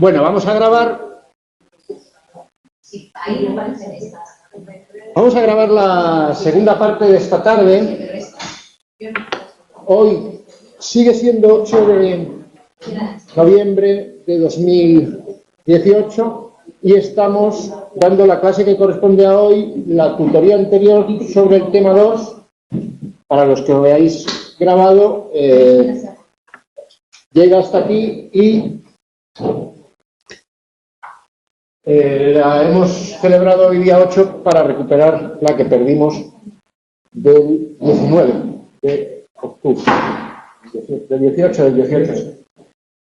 Bueno, vamos a grabar. Vamos a grabar la segunda parte de esta tarde. Hoy sigue siendo 8 de noviembre de 2018 y estamos dando la clase que corresponde a hoy, la tutoría anterior sobre el tema 2. Para los que lo veáis grabado, llega hasta aquí y la hemos celebrado hoy día 8 para recuperar la que perdimos del 19 de octubre, del 18 del 18.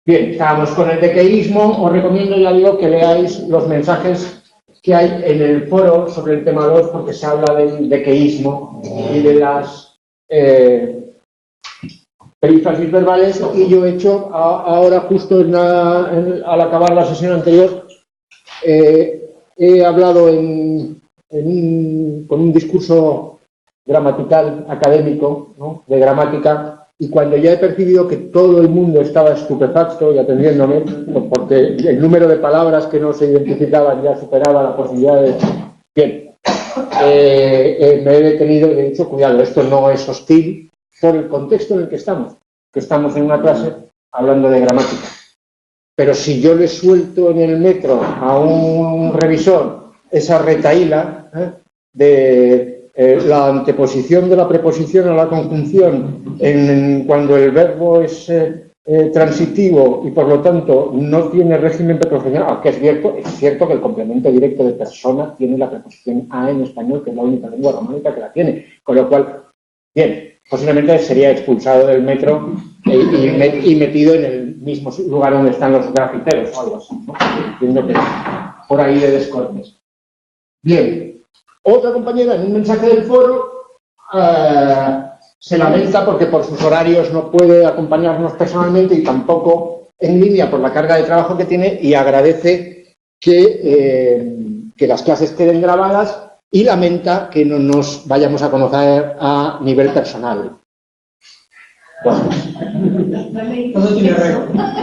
Bien, estábamos con el dequeísmo. Os recomiendo, ya digo, que leáis los mensajes que hay en el foro sobre el tema 2, porque se habla del dequeísmo y de las perífrasis verbales, y yo he hecho ahora, justo al acabar la sesión anterior, he hablado con un discurso gramatical académico, ¿no?, de gramática, y cuando ya he percibido que todo el mundo estaba estupefacto y atendiéndome, porque el número de palabras que no se identificaban ya superaba la posibilidad de... Bien, me he detenido y he dicho, cuidado, esto no es hostil por el contexto en el que estamos en una clase hablando de gramática. Pero si yo le suelto en el metro a un revisor esa retahíla de la anteposición de la preposición a la conjunción cuando el verbo es transitivo y por lo tanto no tiene régimen preposicional, aunque es cierto que el complemento directo de persona tiene la preposición a en español, que es la única lengua románica que la tiene, con lo cual, bien, posiblemente sería expulsado del metro y metido en el mismo lugar donde están los grafiteros o algo así, ¿no? Entiendo que por ahí de descortes. Bien, otra compañera en un mensaje del foro se lamenta porque por sus horarios no puede acompañarnos personalmente y tampoco en línea por la carga de trabajo que tiene, y agradece que las clases queden grabadas y lamenta que no nos vayamos a conocer a nivel personal. Bueno,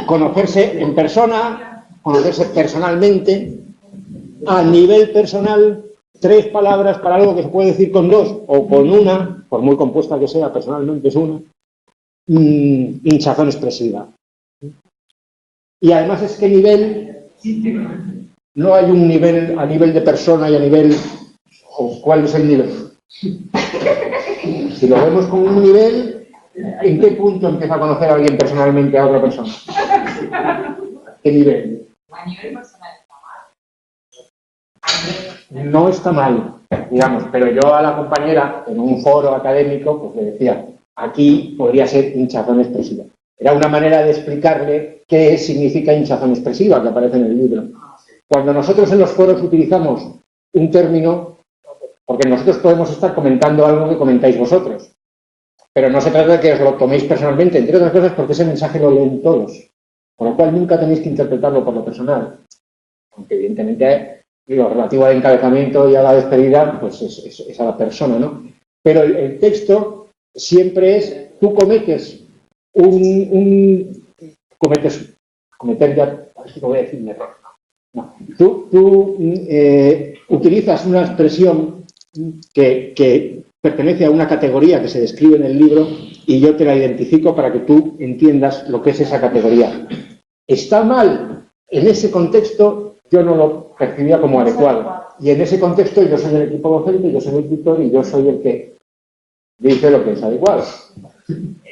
conocerse en persona, conocerse personalmente, a nivel personal, 3 palabras para algo que se puede decir con 2 o con una, por muy compuesta que sea, personalmente es una, hinchazón expresiva. Y además es que nivel, no hay un nivel a nivel de persona y a nivel, ¿cuál es el nivel? Si lo vemos como un nivel, ¿en qué punto empieza a conocer a alguien personalmente a otra persona? ¿Qué nivel? A nivel personal está mal. No está mal, digamos, pero yo a la compañera, en un foro académico, pues le decía, aquí podría ser hinchazón expresiva. Era una manera de explicarle qué significa hinchazón expresiva, que aparece en el libro. Cuando nosotros en los foros utilizamos un término, porque nosotros podemos estar comentando algo que comentáis vosotros, pero no se trata de que os lo toméis personalmente, entre otras cosas porque ese mensaje lo leen todos, con lo cual nunca tenéis que interpretarlo por lo personal, aunque evidentemente lo relativo al encabezamiento y a la despedida pues es a la persona, ¿no? Pero el texto siempre es, tú cometer ya, a ver si lo voy a decir mejor. No. Tú utilizas una expresión que pertenece a una categoría que se describe en el libro y yo te la identifico para que tú entiendas lo que es esa categoría. ¿Está mal? En ese contexto yo no lo percibía como adecuado. Y en ese contexto yo soy el equipo docente, yo soy el tutor y yo soy el que dice lo que es adecuado.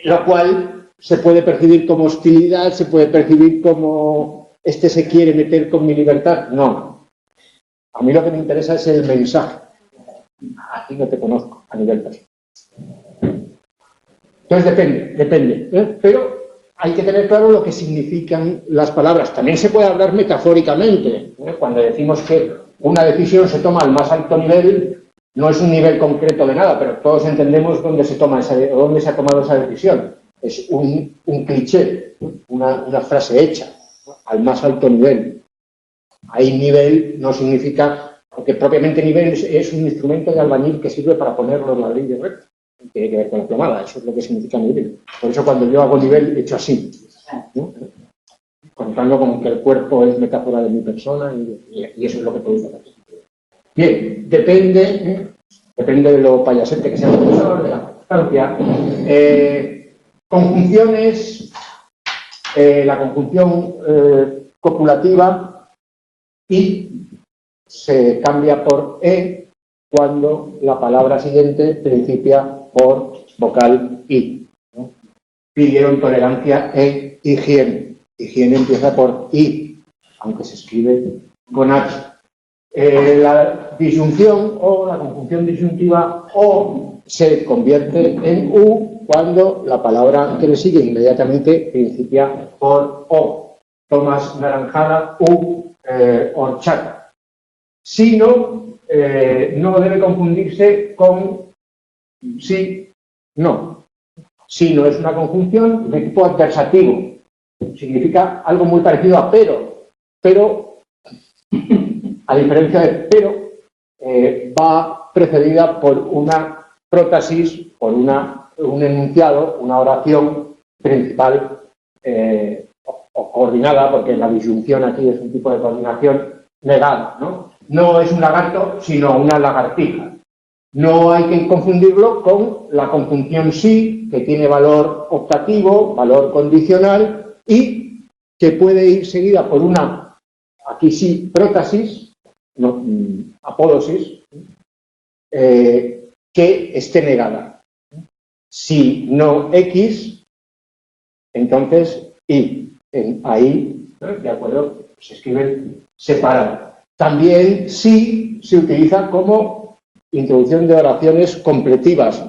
Lo cual se puede percibir como hostilidad, se puede percibir como este se quiere meter con mi libertad. No. A mí lo que me interesa es el mensaje. A ti no te conozco a nivel personal. Entonces depende. Pero hay que tener claro lo que significan las palabras. También se puede hablar metafóricamente. Cuando decimos que una decisión se toma al más alto nivel, no es un nivel concreto de nada, pero todos entendemos dónde se ha tomado esa decisión. Es un cliché, una frase hecha, al más alto nivel. Ahí nivel no significa... Porque propiamente nivel es un instrumento de albañil que sirve para poner los ladrillos rectos. Tiene que ver con la plomada, eso es lo que significa nivel. Por eso cuando yo hago nivel, he hecho así, ¿no? Con demostrando como que el cuerpo es metáfora de mi persona y eso es lo que produce la textura. Bien, depende de lo payasete que sea el profesor, de la constancia. Conjunciones, la conjunción copulativa y se cambia por E cuando la palabra siguiente principia por vocal I, ¿no? Pidieron tolerancia e higiene. Higiene empieza por I, aunque se escribe con H. La disyunción o la conjunción disyuntiva O se convierte en U cuando la palabra que le sigue inmediatamente principia por O. Tomas naranjada, horchata. Si no, no debe confundirse con sí, no. Si no es una conjunción de tipo adversativo. Significa algo muy parecido a pero a diferencia de pero, va precedida por una prótesis, por un enunciado, una oración principal o coordinada, porque la disyunción aquí es un tipo de coordinación negada, ¿no? No es un lagarto, sino una lagartija. No hay que confundirlo con la conjunción sí, que tiene valor optativo, valor condicional y que puede ir seguida por una, aquí sí, prótesis, no, apódosis, que esté negada. Si no X, entonces Y. Ahí, ¿de acuerdo? Se escriben separados. También sí se utiliza como introducción de oraciones completivas.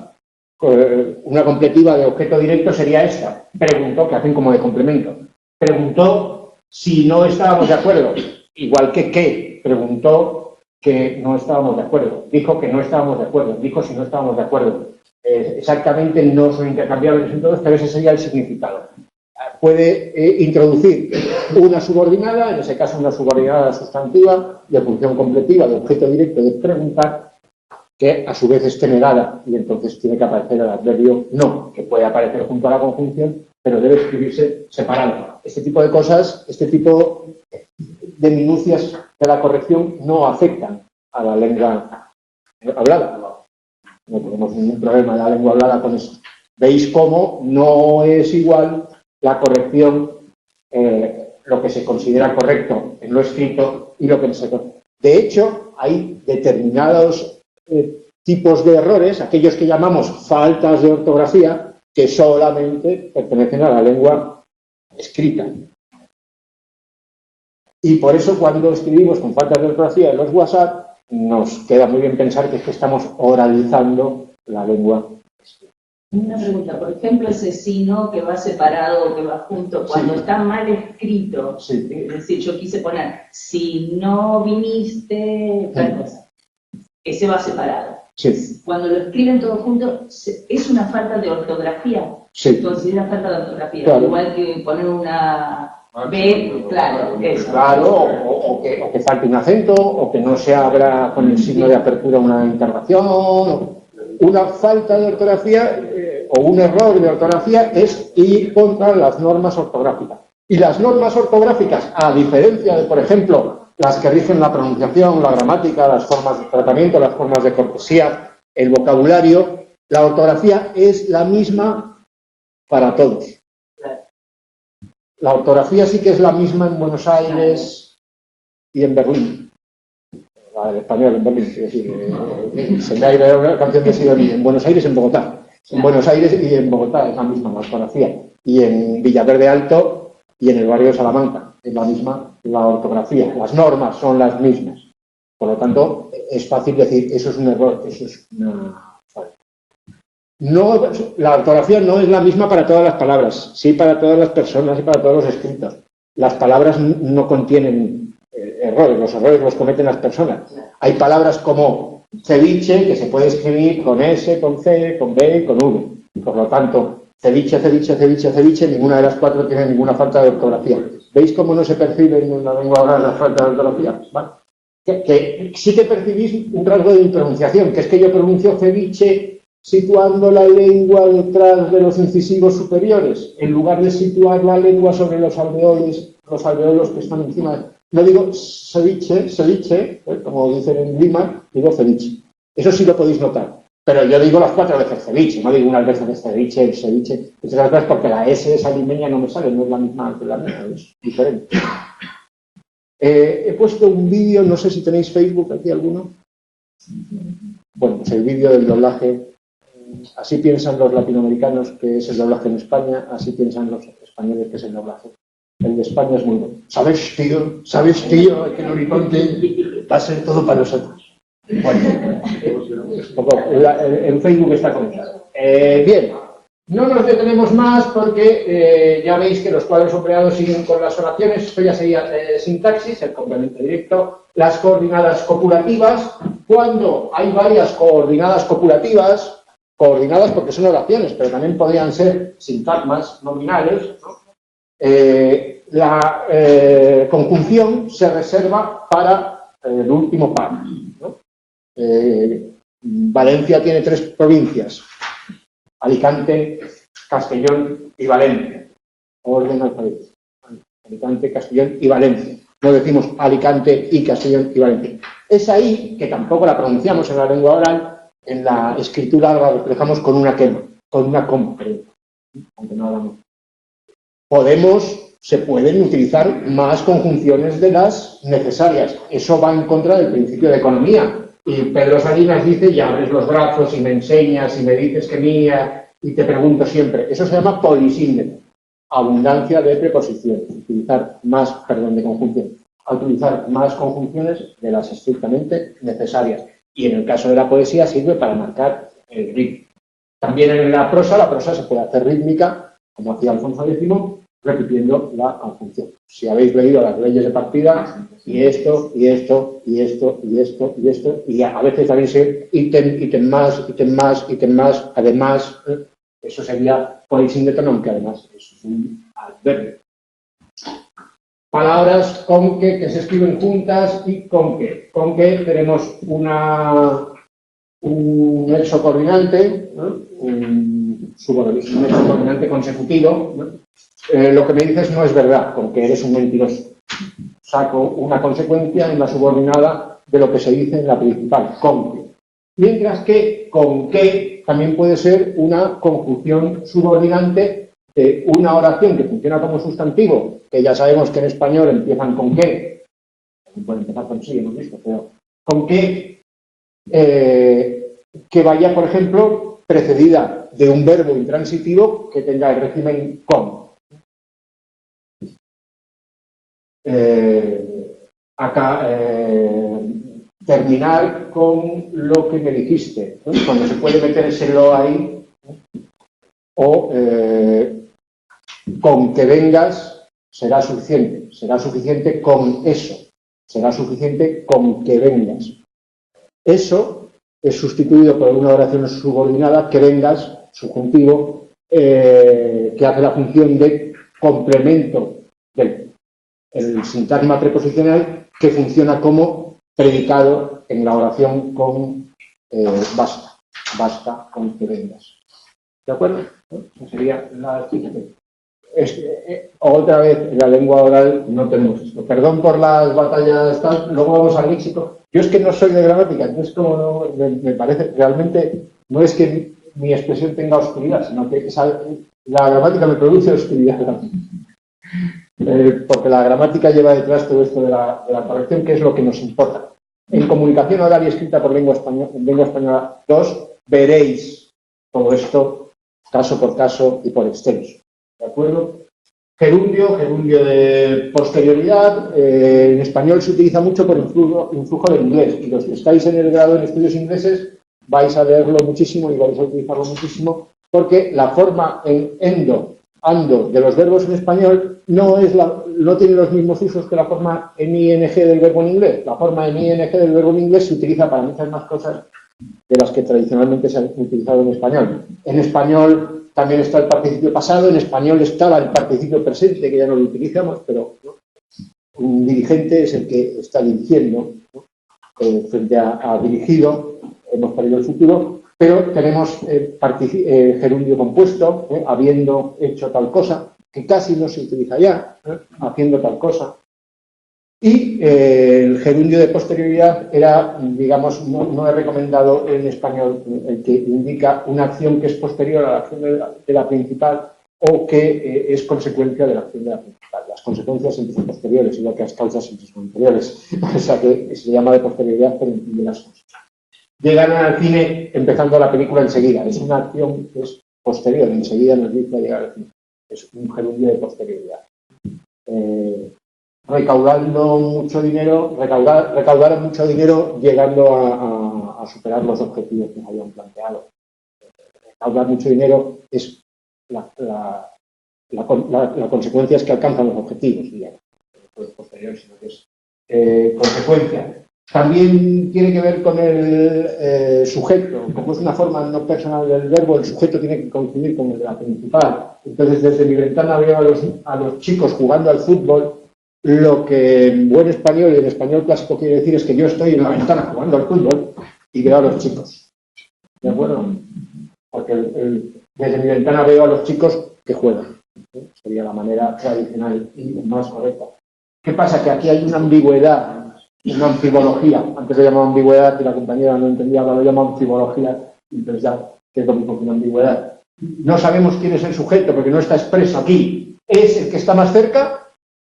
Una completiva de objeto directo sería esta. Preguntó, que hacen como de complemento. Preguntó si no estábamos de acuerdo. Igual que preguntó que no estábamos de acuerdo. Dijo que no estábamos de acuerdo. Dijo si no estábamos de acuerdo. Exactamente no son intercambiables en todos, pero ese sería el significado. Puede introducir una subordinada, en ese caso una subordinada sustantiva, de función completiva, de objeto directo de preguntar, que a su vez esté negada, y entonces tiene que aparecer el adverbio no, que puede aparecer junto a la conjunción, pero debe escribirse separado. Este tipo de cosas, este tipo de minucias de la corrección no afectan a la lengua hablada. No tenemos ningún problema de la lengua hablada con eso. ¿Veis cómo no es igual la corrección, lo que se considera correcto en lo escrito y lo que no se considera? De hecho, hay determinados tipos de errores, aquellos que llamamos faltas de ortografía, que solamente pertenecen a la lengua escrita. Y por eso cuando escribimos con faltas de ortografía en los WhatsApp, nos queda muy bien pensar que es que estamos oralizando la lengua escrita. Una pregunta, por ejemplo, ese sino que va separado o que va junto, cuando está mal escrito, es decir, yo quise poner, si no viniste, tal cosa, ese va separado. Sí. Cuando lo escriben todo junto, ¿es una falta de ortografía? Sí. ¿Considera falta de ortografía? Claro. Igual que poner una B, claro, eso. Claro, o que falte un acento, o que no se abra con el signo de apertura una interrogación. Una falta de ortografía o un error de ortografía es ir contra las normas ortográficas. Y las normas ortográficas, a diferencia de, por ejemplo, las que rigen la pronunciación, la gramática, las formas de tratamiento, las formas de cortesía, el vocabulario, la ortografía es la misma para todos. La ortografía sí que es la misma en Buenos Aires y en Berlín. El español en Berlín, es decir, se me ha ido una canción de Sidoní, en Buenos Aires y en Bogotá. En Buenos Aires y en Bogotá es la misma la ortografía. Y en Villaverde Alto y en el barrio de Salamanca es la misma la ortografía. Las normas son las mismas. Por lo tanto, es fácil decir, eso es un error, eso es una falta. No, la ortografía no es la misma para todas las palabras, sí para todas las personas y para todos los escritos. Las palabras no contienen errores, los errores los cometen las personas. Hay palabras como ceviche que se puede escribir con S, con C, con B y con V. Por lo tanto, ceviche, ceviche, ceviche, ceviche, ninguna de las cuatro tiene ninguna falta de ortografía. ¿Veis cómo no se percibe en una lengua oral la falta de ortografía? ¿Vale? Que sí que percibís un rasgo de pronunciación, que es que yo pronuncio ceviche situando la lengua detrás de los incisivos superiores, en lugar de situar la lengua sobre los alveolos que están encima. No digo ceviche, como dicen en Lima, digo ceviche. Eso sí lo podéis notar. Pero yo digo las 4 veces ceviche, no digo unas veces ceviche, el ceviche. Muchas veces porque la S esa limeña no me sale, no es la misma que la mía, es diferente. He puesto un vídeo, no sé si tenéis Facebook aquí alguno. Bueno, pues el vídeo del doblaje. Así piensan los latinoamericanos que es el doblaje en España, así piensan los españoles que es el doblaje. El de España es muy bueno. ¿Sabes, tío? ¿Sabes, tío? Que el horizonte va a ser todo para nosotros. Bueno, en Facebook está conectado. Bien, no nos detenemos más porque ya veis que los cuadros empleados siguen con las oraciones. Esto ya sería sintaxis, el complemento directo. Las coordinadas copulativas. Cuando hay varias coordinadas copulativas, coordinadas porque son oraciones, pero también podrían ser sintagmas nominales, ¿no? La conjunción se reserva para el último par, ¿no? Valencia tiene 3 provincias: Alicante, Castellón y Valencia. Orden alfabético. Alicante, Castellón y Valencia. No decimos Alicante y Castellón y Valencia. Es ahí que tampoco la pronunciamos en la lengua oral. En la escritura la reflejamos con una coma, aunque no hablamos. Se pueden utilizar más conjunciones de las necesarias. Eso va en contra del principio de economía. Y Pedro Salinas dice, ya abres los brazos y me enseñas y me dices que mía y te pregunto siempre. Eso se llama polisíndrome. Abundancia de preposiciones. De conjunciones. A utilizar más conjunciones de las estrictamente necesarias. Y en el caso de la poesía sirve para marcar el ritmo. También en la prosa se puede hacer rítmica, como hacía Alfonso X, repitiendo la conjunción. Si habéis leído las leyes de partida, y esto, y esto, y esto, y esto, y esto, y a veces también se ítem más, además, eso sería polisíndromo, aunque además eso es un adverbio. Palabras con que se escriben juntas y con que. Con que tenemos un nexo coordinante, ¿no? un nexo coordinante consecutivo, ¿no? Lo que me dices no es verdad, con que eres un mentiroso. Saco una consecuencia en la subordinada de lo que se dice en la principal, con que. Mientras que con que también puede ser una conjunción subordinante de una oración que funciona como sustantivo, que ya sabemos que en español empiezan con que, pueden empezar con sí, hemos visto, pero con que vaya, por ejemplo, precedida de un verbo intransitivo que tenga el régimen con. Terminar con lo que me dijiste, ¿no? Cuando se puede meter ese lo ahí, ¿no? O con que vengas será suficiente con eso, será suficiente con que vengas. Eso es sustituido por una oración subordinada, que vengas, subjuntivo, que hace la función de complemento del sintagma preposicional, que funciona como predicado en la oración con basta con que vengas. ¿De acuerdo? ¿No? Sería la explicación. Otra vez, en la lengua oral no tenemos esto. Perdón por las batallas, luego vamos al léxico. Yo es que no soy de gramática, entonces como no, me parece, realmente no es que mi expresión tenga oscuridad, sino que la gramática me produce oscuridad. Porque la gramática lleva detrás todo esto de la corrección, que es lo que nos importa. En comunicación oral y escrita por lengua española 2, veréis todo esto caso por caso y por extenso. ¿De acuerdo? Gerundio de posterioridad, en español se utiliza mucho por influjo del inglés, y los que estáis en el grado en estudios ingleses vais a leerlo muchísimo y vais a utilizarlo muchísimo, porque la forma en ando de los verbos en español no tiene los mismos usos que la forma en ing del verbo en inglés. La forma en ing del verbo en inglés se utiliza para muchas más cosas de las que tradicionalmente se han utilizado en español. En español también está el participio pasado, en español estaba el participio presente, que ya no lo utilizamos, pero ¿no? Un dirigente es el que está dirigiendo, ¿no? Frente a dirigido, hemos perdido el futuro, pero tenemos gerundio compuesto, habiendo hecho tal cosa, que casi no se utiliza ya, haciendo tal cosa. Y el gerundio de posterioridad era, digamos, no he recomendado en español, el que indica una acción que es posterior a la acción de la principal o que es consecuencia de la acción de la principal. Las consecuencias siempre son posteriores, igual que las causas siempre son anteriores. O sea que se llama de posterioridad, pero incluye las cosas. Llegan al cine empezando la película enseguida. Es una acción que es posterior, enseguida nos dice llegar al cine. Es un gerundio de posterioridad. Recaudando mucho dinero, recaudaron mucho dinero llegando a superar los objetivos que se habían planteado. Recaudar mucho dinero es la consecuencia es que alcanzan los objetivos, digamos. No es posterior, sino que es consecuencia. También tiene que ver con el sujeto. Como es una forma no personal del verbo, el sujeto tiene que coincidir con el de la principal. Entonces, desde mi ventana veo a los chicos jugando al fútbol. Lo que en buen español y en español clásico quiere decir es que yo estoy en la ventana jugando al fútbol y veo a los chicos. ¿De acuerdo? Porque desde mi ventana veo a los chicos que juegan. Sería la manera tradicional y más correcta. ¿Qué pasa? Que aquí hay una ambigüedad, una anfibología. Antes lo llamaba ambigüedad y la compañera no entendía, ahora lo llama anfibología. Entonces ya, ¿qué es lo mismo que una ambigüedad? No sabemos quién es el sujeto porque no está expreso aquí. ¿Es el que está más cerca?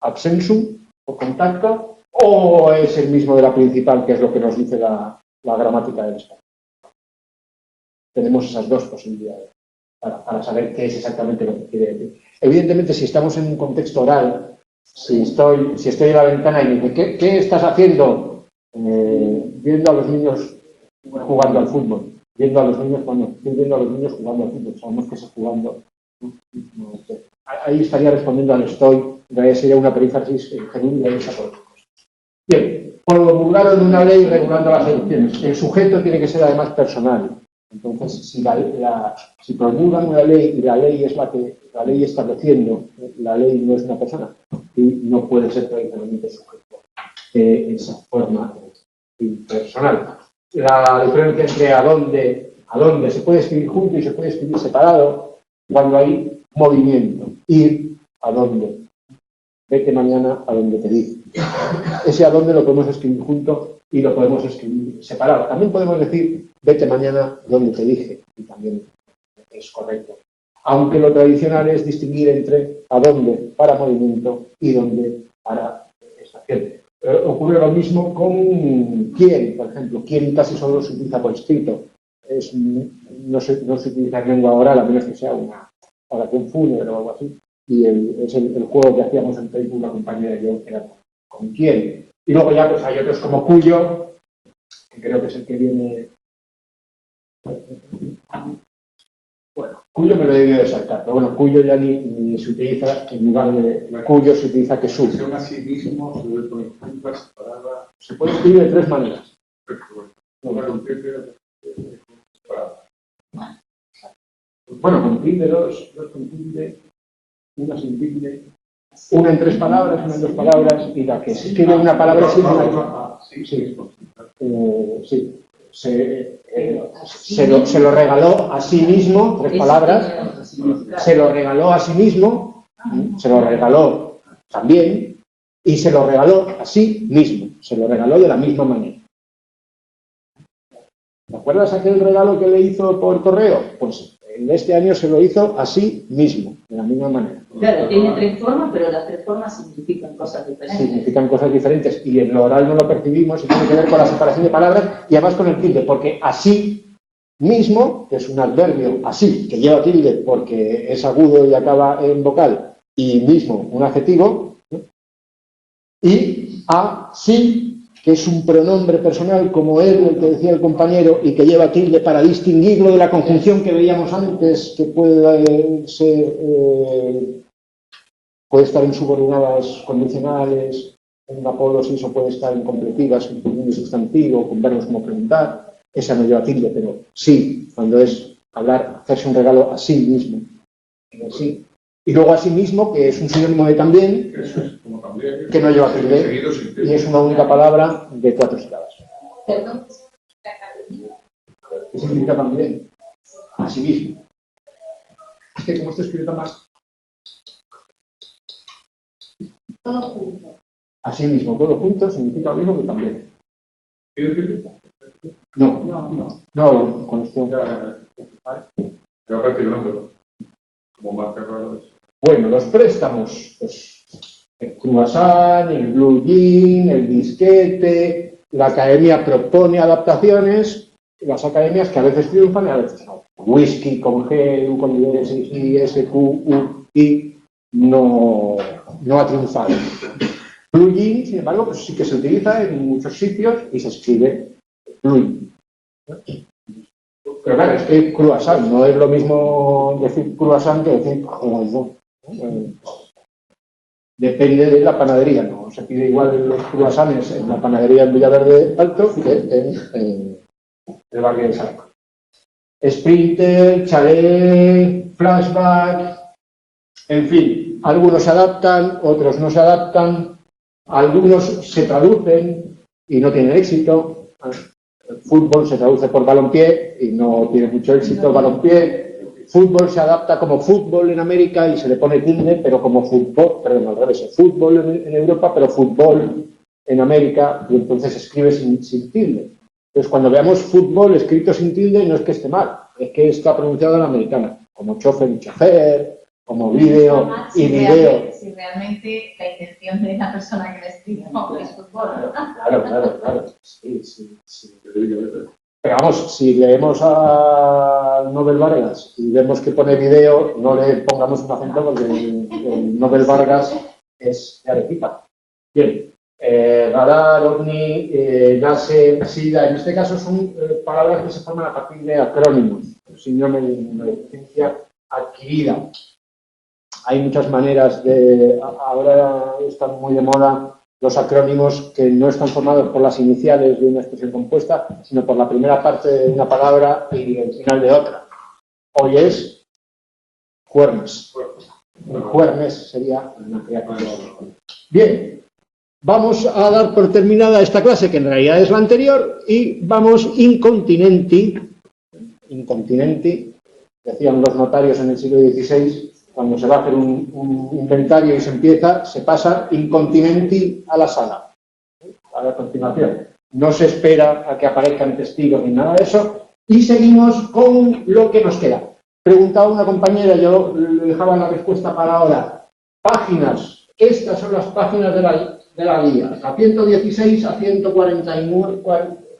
Absensum o contacto, o es el mismo de la principal, que es lo que nos dice la gramática del español. Tenemos esas dos posibilidades para saber qué es exactamente lo que quiere decir. Evidentemente, si estamos en un contexto oral, si estoy en la ventana y me dice, ¿qué estás haciendo? Viendo a los niños jugando al fútbol. Estoy viendo a los niños jugando al fútbol. Sabemos que se jugando. Ahí estaría respondiendo al estoy. En realidad sería una perífrasis gerundia y esa cosa. Bien, promulgaron una ley regulando las elecciones. El sujeto tiene que ser además personal. Entonces, si promulgan una ley y la ley es la ley estableciendo, la ley no es una persona y no puede ser tradicionalmente sujeto de esa forma impersonal. La diferencia entre a dónde se puede escribir junto y se puede escribir separado cuando hay movimiento. Ir a dónde. Vete mañana a donde te dije. Ese a dónde lo podemos escribir junto y lo podemos escribir separado. También podemos decir vete mañana donde te dije, y también es correcto. Aunque lo tradicional es distinguir entre a dónde para movimiento y dónde para estación. Ocurre lo mismo con quién, por ejemplo. Quién casi solo se utiliza por escrito. No se utiliza en lengua oral, a menos que sea una oración fúnebre o algo así. Y es el juego que hacíamos en Facebook, una compañera y yo, que era con quién. Y luego ya pues hay otros como cuyo, que creo que es el que viene. Bueno, cuyo me lo he debido de saltar, pero bueno, cuyo ya ni se utiliza, en lugar de cuyo se utiliza que su. Se puede escribir de tres maneras. Bueno, con tilde, dos con tilde, una sin tilde, una en tres palabras, una en dos palabras, y la que se escribe una palabra sin una. Sí. Se lo regaló a sí mismo, tres palabras, se lo regaló a sí mismo, se lo regaló también, y se lo regaló a sí mismo, se lo regaló de la misma manera. ¿Te acuerdas aquel regalo que le hizo por correo? Pues en este año se lo hizo a sí mismo, de la misma manera. Claro, tiene tres formas, pero las tres formas significan cosas diferentes. Significan cosas diferentes y en lo oral no lo percibimos y tiene que ver con la separación de palabras y además con el tilde, porque así mismo, que es un adverbio así, que lleva tilde porque es agudo y acaba en vocal, y mismo, un adjetivo, ¿no? Y así, que es un pronombre personal como él, el que decía el compañero, y que lleva tilde para distinguirlo de la conjunción que veíamos antes, que puede estar en subordinadas condicionales, en apólosis, o puede estar en completivas, en un sustantivo, con verbos como preguntar. Esa no lleva tilde, pero sí, cuando es hablar, hacerse un regalo a sí mismo. Sí. Y luego a sí mismo, que es un sinónimo de también, que no lleva tilde, y es una única palabra de 4 sílabas. Perdón, ¿Qué significa también? A sí mismo. Es que como esto escrito más. Todo junto. Así mismo, todo junto significa lo mismo que también. No, con esto. Bueno, los préstamos. Pues, el croissant, el blue jean, el disquete. La academia propone adaptaciones. Las academias que a veces triunfan y a veces no. Whisky con G, U con I, S, Q, U, I, no ha triunfado. Blue jean, sin embargo, pues sí que se utiliza en muchos sitios y se escribe blue. Pero claro, es que croissant no es lo mismo decir croissant que decir croissant. Depende de la panadería, no se pide igual los croissants en la panadería en Villaverde Alto que en el barrio de Salamanca. Sprinter, chalet, flashback, en fin, algunos se adaptan, otros no se adaptan, algunos se traducen y no tienen éxito. El fútbol se traduce por balompié y no tiene mucho éxito el balompié. Fútbol se adapta como fútbol en América y se le pone tilde, pero como fútbol, perdón, al revés, fútbol en Europa, pero fútbol en América, y entonces se escribe sin tilde. Entonces, cuando veamos fútbol escrito sin tilde, no es que esté mal, es que está pronunciado en la americana, como chofer y chofer, como vídeo y vídeo. Si realmente la intención de la persona que lo escribe es fútbol. Claro. Sí. Pero vamos, si leemos a Nobel Vargas y vemos que pone vídeo, no le pongamos un acento porque el Nobel Vargas es de Arequipa. Bien. Radar, OVNI, láser, SIDA, en este caso son palabras que se forman a partir de acrónimos, síndrome de inmunodeficiencia adquirida. Hay muchas maneras ahora están muy de moda los acrónimos que no están formados por las iniciales de una expresión compuesta, sino por la primera parte de una palabra y el final de otra. Hoy es Juernes. Juernes sería una creación. Bien. Vamos a dar por terminada esta clase, que en realidad es la anterior, y vamos incontinenti, decían los notarios en el siglo XVI, cuando se va a hacer un inventario y se pasa incontinenti a la sala, a la continuación. No se espera a que aparezcan testigos ni nada de eso, y seguimos con lo que nos queda. Preguntaba una compañera, yo le dejaba la respuesta para ahora. Páginas, estas son las páginas de la guía, a 116 a 149,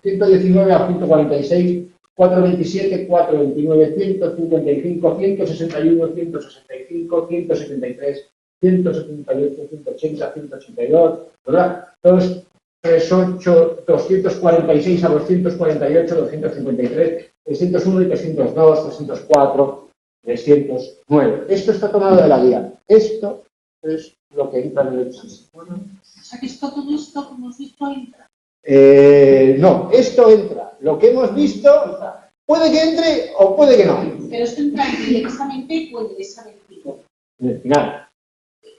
119 a 146, 427, 429, 155, 161, 165, 173, 178, 180, 182, ¿verdad? 238, 246 a 248, 253, 301 y 302, 304, 309. Esto está tomado de la guía. Esto es lo que entra en el examen. O sea que todo esto, como hemos visto, entra. No, esto entra. Lo que hemos visto puede que entre o puede que no. Pero esto entra en el examen P o en el examen P. En el final.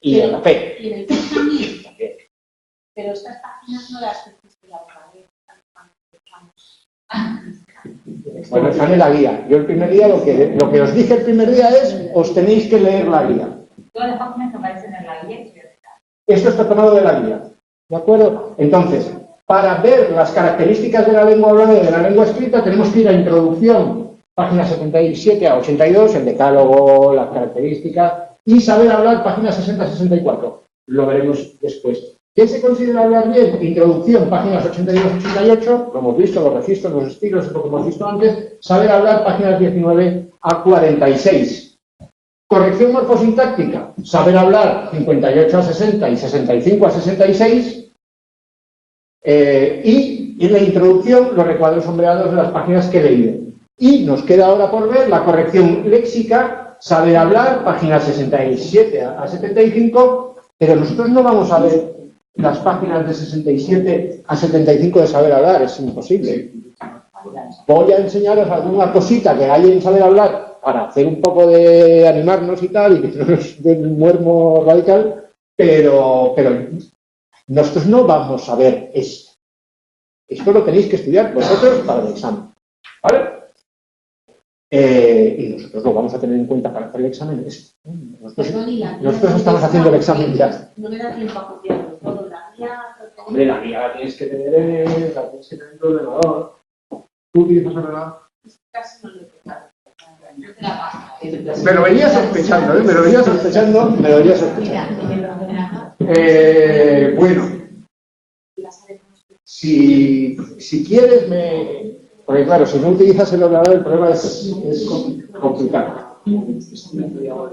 Y en la P. Y en el P también. Pero estas páginas no las pusiste la otra vez. Bueno, están en la guía. Yo el primer día, lo que os dije el primer día es, os tenéis que leer la guía. Todas las páginas que aparecen en la guía. Esto está tomado de la guía. ¿De acuerdo? Entonces, para ver las características de la lengua hablada y de la lengua escrita, tenemos que ir a introducción, páginas 77 a 82, el decálogo, las características, y saber hablar, páginas 60 a 64. Lo veremos después. ¿Qué se considera hablar bien? Introducción, páginas 82 a 88, lo hemos visto, los registros, los estilos, es lo que hemos visto antes. Saber hablar, páginas 19 a 46. Corrección morfosintáctica, saber hablar 58 a 60 y 65 a 66. Y en la introducción, los recuadros sombreados de las páginas que he leído. Y nos queda ahora por ver la corrección léxica, saber hablar, páginas 67 a 75, pero nosotros no vamos a ver las páginas de 67 a 75 de saber hablar, es imposible. Voy a enseñaros alguna cosita que hay en saber hablar para hacer un poco de animarnos y tal, y que no nos den un muermo radical, pero nosotros no vamos a ver esto. Esto lo tenéis que estudiar vosotros para el examen. ¿Vale? Y nosotros lo vamos a tener en cuenta para hacer el examen. Nosotros estamos haciendo el examen ya. No me da tiempo a copiarlo todo, la guía... Hombre, la guía la tienes que tener en el ordenador. ¿Tú utilizas ordenador? Casi no lo he tocado. Me lo venía sospechando, ¿eh? Me lo venía sospechando. Bueno, si quieres porque claro, si no utilizas el ordenador el problema es complicado.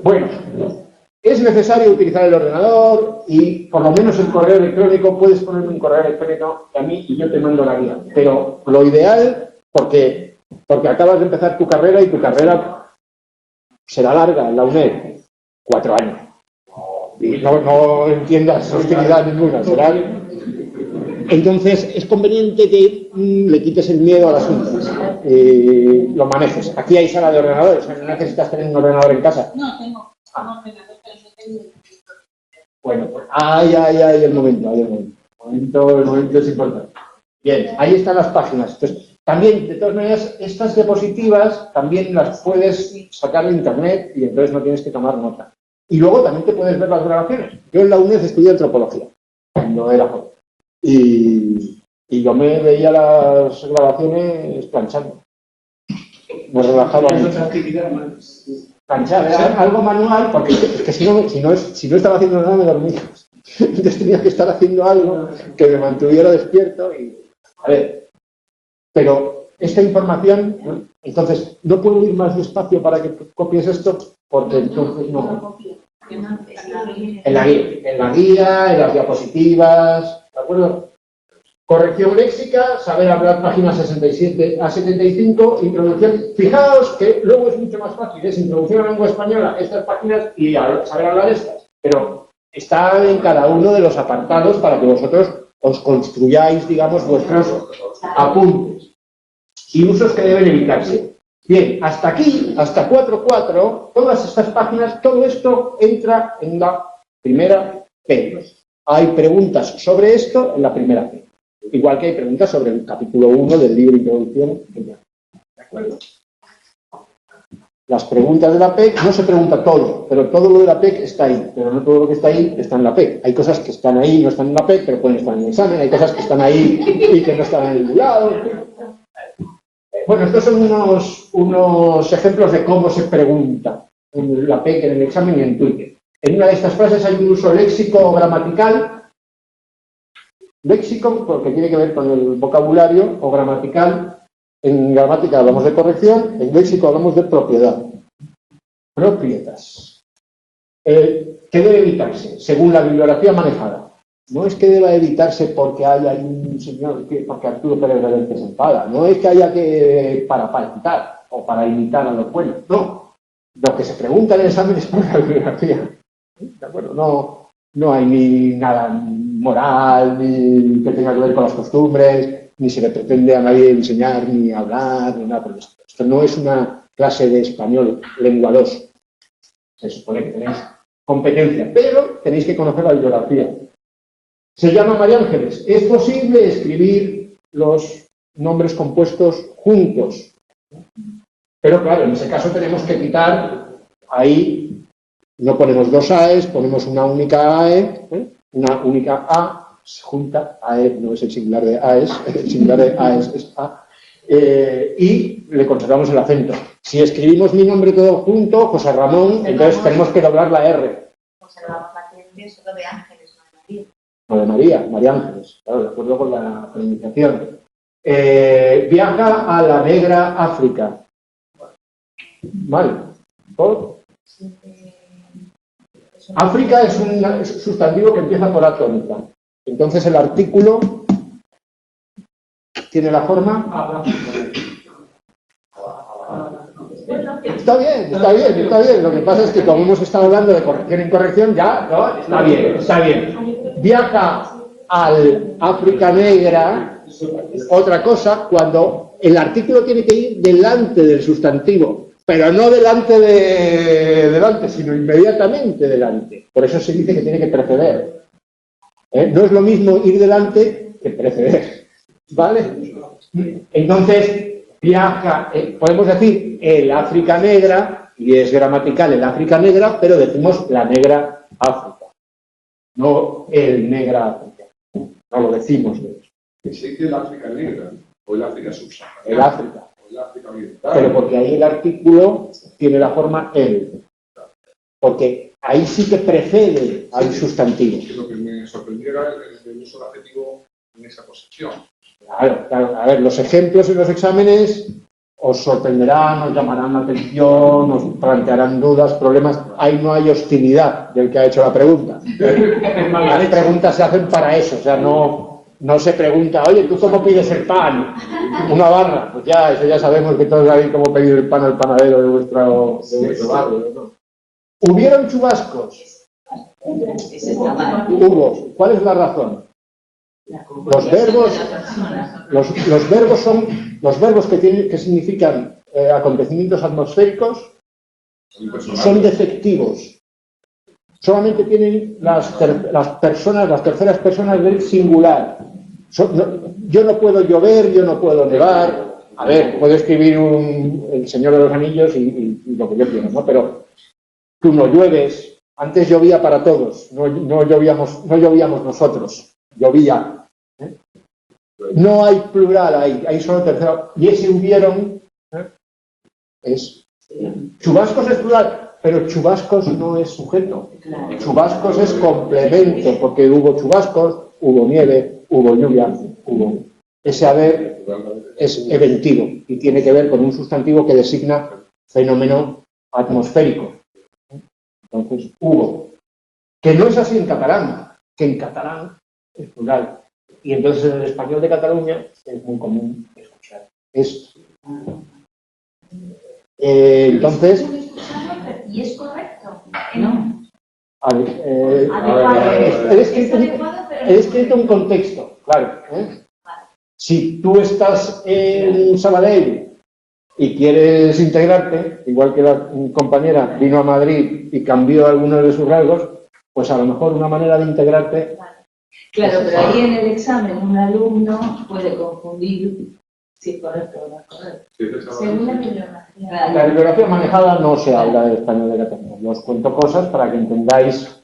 Bueno, es necesario utilizar el ordenador y por lo menos el correo electrónico, puedes ponerme un correo electrónico a mí y yo te mando la guía. Pero lo ideal, porque acabas de empezar tu carrera y tu carrera será larga en la UNED, 4 años. Y no entiendas hostilidad ninguna, será... Entonces, es conveniente que le quites el miedo al asunto, lo manejes. Aquí hay sala de ordenadores, no necesitas tener un ordenador en casa. No, tengo un ordenador, pero no tengo... Bueno, pues el momento, El momento es importante. Bien, ahí están las páginas. Entonces, también, de todas maneras, estas diapositivas también las puedes sacar de internet y entonces no tienes que tomar nota. Y luego también te puedes ver las grabaciones. Yo en la UNED estudié antropología, cuando era joven. Y yo me veía las grabaciones planchando. Me relajaba mucho. Planchar, era algo manual, porque es que si no estaba haciendo nada me dormía. Entonces tenía que estar haciendo algo que me mantuviera despierto y... A ver, pero esta información, entonces, no puedo ir más despacio para que copies esto, porque entonces no... En la guía, en las diapositivas, ¿de acuerdo? Corrección léxica, saber hablar páginas 67 a 75, introducción. Fijaos que luego es mucho más fácil, es introducción a la lengua española, estas páginas, y saber hablar estas. Pero está en cada uno de los apartados para que vosotros os construyáis, digamos, vuestros apuntes y usos que deben evitarse. Bien, hasta aquí, hasta 4.4, todas estas páginas, todo esto entra en la primera P. Hay preguntas sobre esto en la primera P. Igual que hay preguntas sobre el capítulo 1 del libro Introducción. ¿De acuerdo? Las preguntas de la PEC no se pregunta todo, pero todo lo de la PEC está ahí. Pero no todo lo que está ahí está en la PEC. Hay cosas que están ahí y no están en la PEC, pero pueden estar en el examen. Hay cosas que están ahí y que no están en el lado. Bueno, estos son unos ejemplos de cómo se pregunta en la PEC, en el examen y en Twitter. En una de estas frases hay un uso léxico o gramatical. Léxico, porque tiene que ver con el vocabulario, o gramatical. En gramática hablamos de corrección, en léxico hablamos de propiedad. Proprietas. ¿Qué debe evitarse? Según la bibliografía manejada. No es que deba evitarse porque haya un señor, porque Arturo Pérez Reverte se enfada. No es que haya que para imitar o para imitar a los buenos. No. Lo que se pregunta en el examen es por la bibliografía. ¿De acuerdo? No hay ni nada moral, ni que tenga que ver con las costumbres, ni se le pretende a nadie enseñar, ni hablar, ni nada por esto. Esto no es una clase de español, lengua 2. Se supone que tenéis competencia, pero tenéis que conocer la bibliografía. Se llama María Ángeles. Es posible escribir los nombres compuestos juntos. Pero claro, en ese caso tenemos que quitar, ahí no ponemos dos AEs, ponemos una única AE, una única A, se junta, AE no es el singular de AEs, el singular de AEs es A, y le conservamos el acento. Si escribimos mi nombre todo junto, José Ramón, entonces tenemos que doblar la R. Conservamos la T solo de Ángeles, no de María. No de María, María Ángeles, claro, de acuerdo con la pronunciación. Viaja a la negra África. Vale. ¿Por? África es un sustantivo que empieza por A tónica. Entonces el artículo tiene la forma... Está bien. Lo que pasa es que como hemos estado hablando de corrección e incorrección, ya, ¿no? Está bien. Viaja al África negra, otra cosa, cuando el artículo tiene que ir delante del sustantivo, pero no delante, sino inmediatamente delante. Por eso se dice que tiene que preceder. No es lo mismo ir delante que preceder. ¿Vale? Entonces, viaja, podemos decir el África negra, y es gramatical el África negra, pero decimos la negra África, no el negra África, no lo decimos de eso. Que se dice el África negra, o el África subsahariana. El África. O el África oriental. Pero porque ahí el artículo tiene la forma el. Porque ahí sí que precede al sustantivo. Lo que me sorprendió era el uso del adjetivo en esa posición. Claro, claro. A ver, los ejemplos en los exámenes os sorprenderán, os llamarán la atención, os plantearán dudas, problemas. Ahí no hay hostilidad del que ha hecho la pregunta. Las preguntas se hacen para eso, o sea, no se pregunta, oye, ¿tú cómo pides el pan? Una barra. Pues ya, eso ya sabemos que todos sabéis cómo pedir el pan al panadero de vuestro barrio, ¿no? ¿Hubieron chubascos? Ese está mal. Hubo. ¿Cuál es la razón? Los verbos son los verbos que significan acontecimientos atmosféricos son defectivos. Solamente tienen las terceras personas del singular. Yo no puedo llover, yo no puedo nevar. A ver, puedo escribir El Señor de los Anillos y lo que yo quiero, ¿no? Pero tú no llueves. Antes llovía para todos, no llovíamos nosotros, llovía. No hay plural ahí, hay solo tercero. Y ese hubieron es. Chubascos es plural, pero chubascos no es sujeto. Chubascos es complemento, porque hubo chubascos, hubo nieve, hubo lluvia, hubo. Ese haber es eventivo y tiene que ver con un sustantivo que designa fenómeno atmosférico. Entonces, hubo. Que no es así en catalán, que en catalán es plural. Y entonces en el español de Cataluña es muy común escuchar esto. Entonces... ¿Y es correcto? No. A ver, he escrito un contexto, claro. Si tú estás en Sabadell y quieres integrarte, igual que la compañera vino a Madrid y cambió algunos de sus rasgos, pues a lo mejor una manera de integrarte... Claro, pero ahí en el examen un alumno puede confundir si es correcto o no es correcto. Según la bibliografía. Claro. La bibliografía manejada no se habla del español de Cataluña. Yo os cuento cosas para que entendáis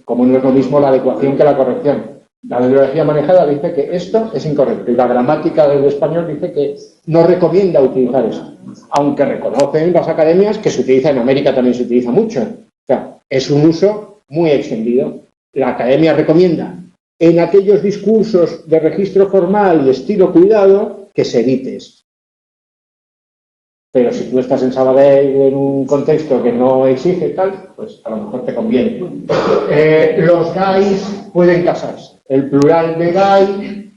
cómo no es lo mismo la adecuación que la corrección. La bibliografía manejada dice que esto es incorrecto y la gramática del español dice que no recomienda utilizar eso, aunque reconocen las academias que se utiliza en América, también se utiliza mucho. O sea, es un uso muy extendido. La academia recomienda en aquellos discursos de registro formal y estilo cuidado que se evite esto. Pero si tú estás en Sabadell en un contexto que no exige tal, pues a lo mejor te conviene. Los gays pueden casarse. El plural de gay,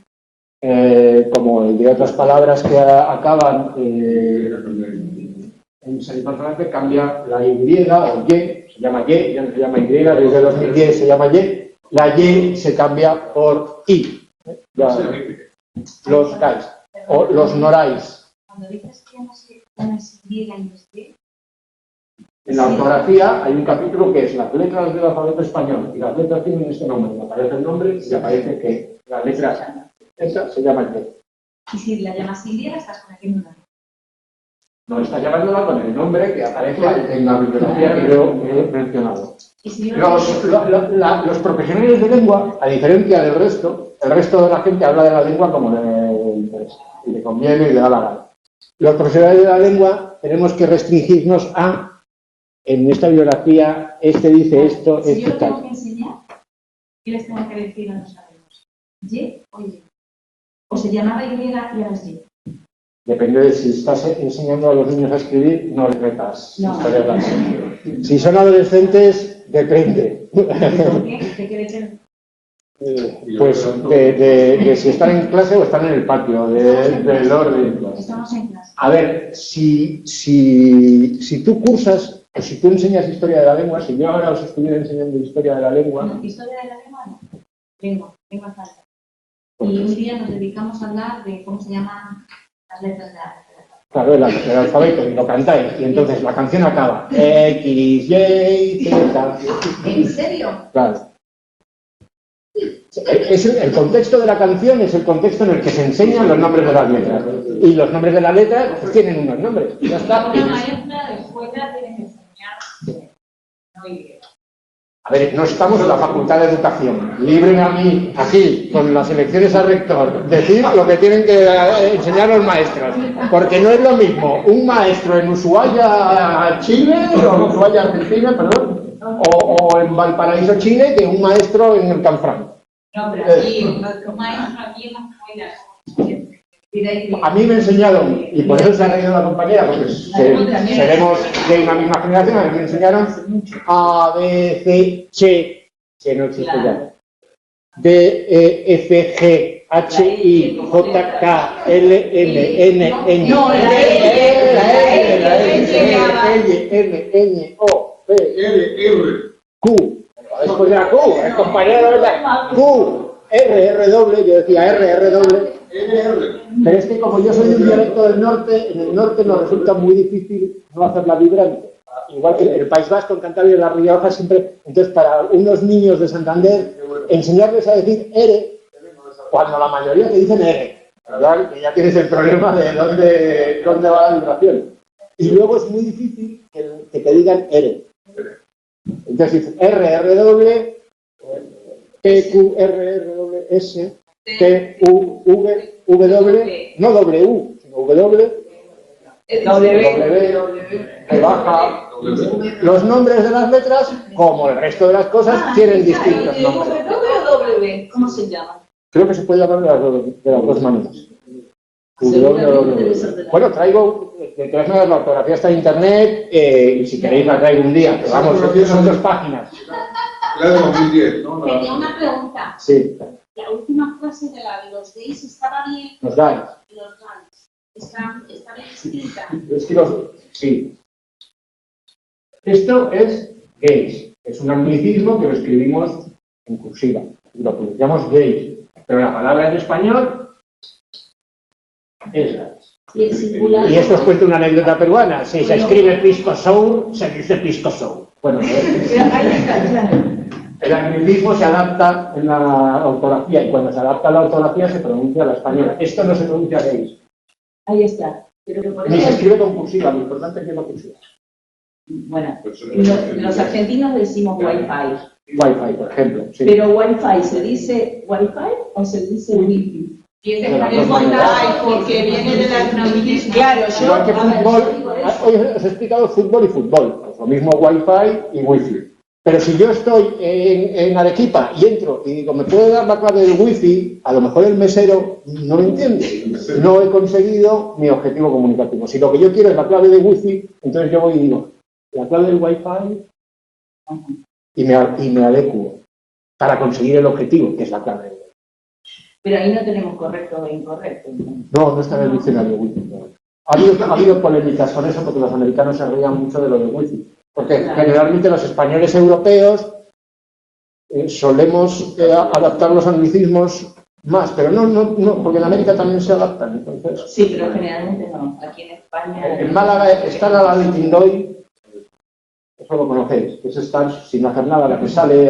como el de otras palabras que acaban en semiconsonante, cambia la Y o Y, se llama Y, ya no se llama Y, desde 2010 se llama Y. La Y se cambia por I. Los gays o los norais. Cuando dices que una es griega y es Y, En la ortografía hay un capítulo que es las letras del alfabeto español y las letras tienen este nombre. Aparece el nombre y aparece que la letra esa se llama Y. y si la llamas griega estás cometiendo una. No, está llamándola con el nombre que aparece en la bibliografía que yo he mencionado. Y si yo Los profesionales de lengua, a diferencia del resto, el resto de la gente habla de la lengua como le interesa y le conviene y le da la gana. Los profesionales de la lengua tenemos que restringirnos a, en esta bibliografía, este dice esto, si yo esto lo tengo tal. que enseñar, ¿qué les tengo que decir a los alumnos? ¿Y o Y? ¿O se llamaba Y y ahora es Y? Depende de si estás enseñando a los niños a escribir, no les metas No. historia de la lengua. Si son adolescentes, depende. ¿Por qué? ¿De qué depende? Pues de si están en clase o están en el patio, del orden. Estamos en clase. A ver, si tú cursas, o si tú enseñas historia de la lengua, si yo ahora os estuviera enseñando historia de la lengua... No, historia de la lengua no. Lengua falta. Y un día nos dedicamos a hablar de cómo se llaman las letras de la Claro, el alfabeto, y lo cantáis, y entonces la canción acaba. X, Y, Z. ¿En serio? Claro. El contexto de la canción es el contexto en el que se enseñan los nombres de las letras. Y los nombres de las letras pues, tienen unos nombres. Ya está. Una maestra de escuela tiene que enseñar no idea. A ver, no estamos en la Facultad de Educación. Libre a mí, aquí, con las elecciones a rector, decir lo que tienen que enseñar los maestros. Porque no es lo mismo un maestro en Ushuaia, Chile, o en Ushuaia, Argentina, perdón, o en Valparaíso, Chile, que un maestro en el Canfranc. No, pero aquí, un maestro aquí en la escuela. A mí me enseñaron, y por eso se ha reído la compañera, porque seremos de una misma generación, a mí me enseñaron A, B, C, Che, que no existe ya, D, E, F, G, H, I, J, K, L, M, N, N, No, la L, N, O, P, L, R. Q, después de la Q, el compañero, ¿verdad? Q, R, W, yo decía R, W. Pero es que como yo soy de un dialecto del norte, en el norte nos resulta muy difícil no hacerla vibrante. Igual que el País Vasco, en Cantabria y La Rioja siempre... Entonces, para unos niños de Santander, enseñarles a decir R, cuando la mayoría te dicen R, ¿verdad? Que ya tienes el problema de dónde va la vibración. Y luego es muy difícil que te digan R. Entonces dices R, W, P, Q, R, W, S... T, U, V, W, no W, sino W, que baja. Los nombres de las letras, como el resto de las cosas, tienen distintos nombres. W, ¿cómo se llama? Creo que se puede llamar de las dos maneras. Bueno, traigo, de todas maneras, la ortografía está en internet, y si queréis la traigo un día, pero vamos, son 2 páginas. La de 2010, ¿no? Tenía una pregunta. Sí. La última frase de la de los gays estaba bien. Los gays. Los gays. Está bien escrita. Es que sí. Esto es gays. Es un anglicismo que lo escribimos en cursiva. Y lo pronunciamos gays. Pero la palabra en español es gays. Y esto os cuento una anécdota peruana. Si se escribe pisco sour, se dice pisco sour. Bueno, el anglicismo se adapta en la ortografía y cuando se adapta a la ortografía se pronuncia a la española. Esto no se pronuncia gays. Ahí está. Ni se escribe con cursiva, lo importante es que no cursiva. Bueno, los argentinos decimos Wi-Fi. Wi-Fi, por ejemplo. Sí. Pero Wi-Fi, ¿se dice Wi-Fi o se dice Wi-Fi? Porque viene de la Claro, Igual que fútbol, hoy os he explicado fútbol y fútbol. Pues lo mismo Wi-Fi y Wi-Fi. Pero si yo estoy en Arequipa y entro y digo, ¿me puede dar la clave del Wi-Fi? A lo mejor el mesero no lo entiende. No he conseguido mi objetivo comunicativo. Si lo que yo quiero es la clave de Wi-Fi, entonces yo voy y digo, la clave del Wi-Fi y me adecuo para conseguir el objetivo, que es la clave del Wi-Fi. Pero ahí no tenemos correcto e incorrecto. No está en el diccionario Wi-Fi. Ha habido polémicas con eso porque los americanos se reían mucho de lo de Wi-Fi. Porque generalmente los españoles europeos solemos adaptar los anglicismos más, pero no, porque en América también se adaptan. Entonces, sí, pero generalmente no. Aquí en España... En Málaga está la Aliquindoy, eso lo conocéis, que es estar sin hacer nada, la que sale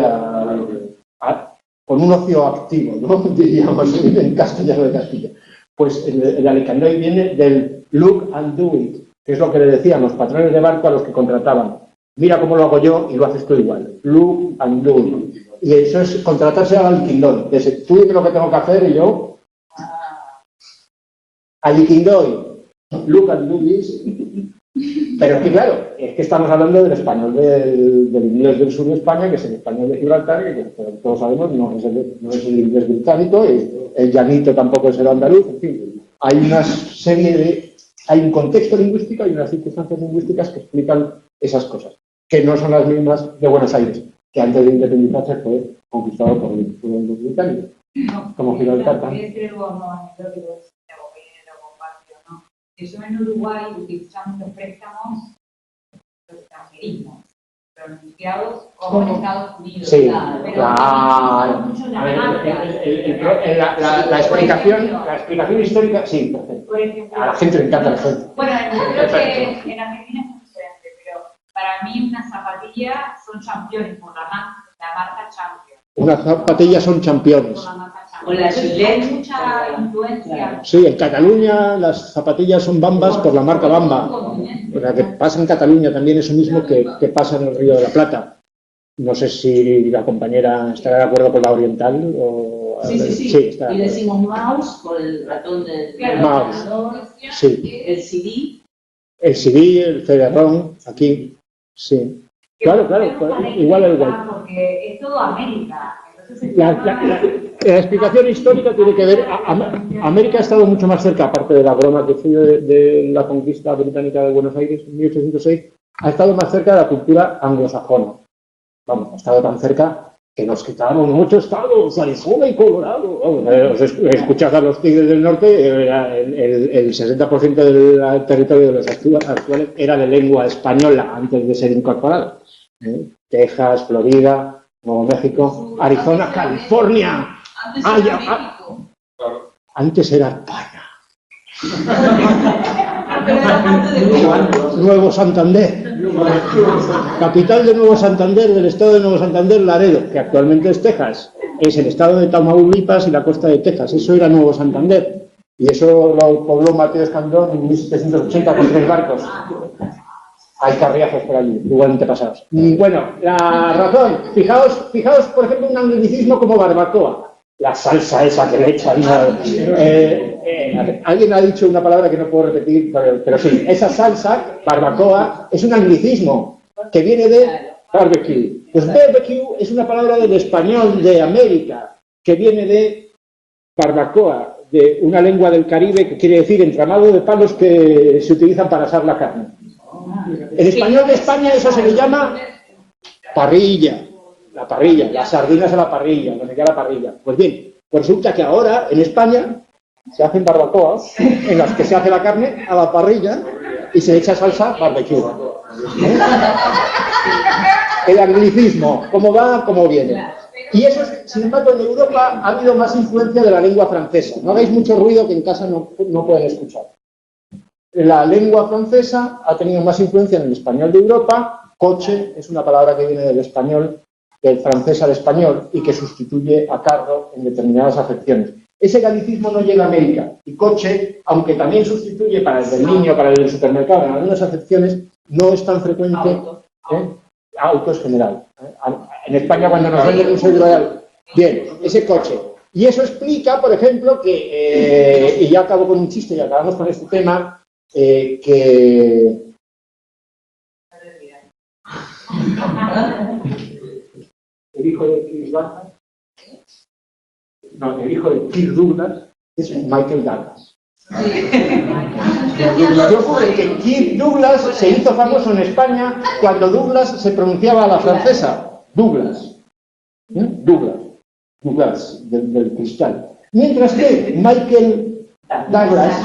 con un ocio activo, ¿no? Diríamos en castellano de Castilla. Pues el Aliquindoy viene del look and do it, que es lo que le decían los patrones de barco a los que contrataban. Mira cómo lo hago yo y lo haces tú igual. Look and do it. Y eso es contratarse al Aliquindoy. Tú dime lo que tengo que hacer y yo... Aliquindoy. Look and do this. Pero es que claro, es que estamos hablando del español del inglés del sur de España, que es el español de Gibraltar, que todos sabemos no es el inglés británico, el llanito tampoco es el andaluz, en fin. Hay una serie de... Hay un contexto lingüístico y unas circunstancias lingüísticas que explican esas cosas, que no son las mismas de Buenos Aires, que antes de independizarse fue conquistado por los británicos. Como Gibraltar también. Eso en Uruguay utilizamos los préstamos, los extranjerismos, pronunciados como en Estados Unidos. Sí, claro. La explicación histórica, sí, perfecto. Por ejemplo, A la gente le encanta el ejemplo. bueno, yo creo que en Argentina es diferente, pero para mí una zapatilla son championes por la marca Champion. Unas zapatillas son championes. O la Gillette. Hay mucha influencia. Sí, en Cataluña las zapatillas son Bambas por la marca Bamba. O sea, que pasa en Cataluña también eso mismo que pasa en el Río de la Plata. No sé si la compañera estará de acuerdo con la oriental o... Sí. Está Y decimos mouse por el ratón del mouse. ordenador, Sí. el CD. El CD, el CD-ROM, aquí, sí. Claro, igual el web. Porque es todo América. Entonces La explicación histórica tiene que ver... América ha estado mucho más cerca, aparte de la broma que fue de la conquista británica de Buenos Aires en 1806, ha estado más cerca de la cultura anglosajona. Vamos, ha estado tan cerca que nos quitaron muchos estados, Arizona y Colorado. Vamos, escuchad a los Tigres del Norte, el 60% del territorio de los actuales era de lengua española antes de ser incorporado. Texas, Florida, Nuevo México, Arizona, California. Antes era España. Nuevo Santander. Capital de Nuevo Santander, del estado de Nuevo Santander, Laredo, que actualmente es Texas. Es el estado de Tamaulipas y la costa de Texas. Eso era Nuevo Santander. Y eso lo pobló Mateo Escandón en 1780 con 3 barcos. Hay carriazos por allí, igualmente pasados. Bueno, la razón. Fijaos, por ejemplo, un anglicismo como barbacoa. La salsa esa que le echan. Alguien ha dicho una palabra que no puedo repetir, pero sí, esa salsa, barbacoa, es un anglicismo que viene de barbecue. Pues barbecue es una palabra del español de América, que viene de barbacoa, de una lengua del Caribe que quiere decir entramado de palos que se utilizan para asar la carne. En español de España eso se le llama parrilla. La parrilla, las sardinas a la parrilla, no sé qué a la parrilla. Pues bien, pues resulta que ahora en España se hacen barbacoas en las que se hace la carne a la parrilla y se echa salsa barbecue. El anglicismo, cómo va, cómo viene. Y eso, sin embargo, en Europa ha habido más influencia de la lengua francesa. No hagáis mucho ruido que en casa no pueden escuchar. La lengua francesa ha tenido más influencia en el español de Europa. Coche es una palabra que viene del español, del francés al español, y que sustituye a carro en determinadas acepciones. Ese galicismo no llega a América. Y coche, aunque también sustituye para el del niño, para el del supermercado, en algunas acepciones, no es tan frecuente. Auto es general. En España, cuando nos venden un seguro de auto. Bien, ese coche. Y eso explica, por ejemplo, que, y ya acabo con un chiste y acabamos con este tema, que... El hijo de Chris Douglas, no, el hijo de Kirk Douglas es Michael Douglas. Lo ocurre que Kirk Douglas se hizo famoso en España cuando Douglas se pronunciaba a la francesa. Douglas. Douglas, del cristal. Mientras que Michael Douglas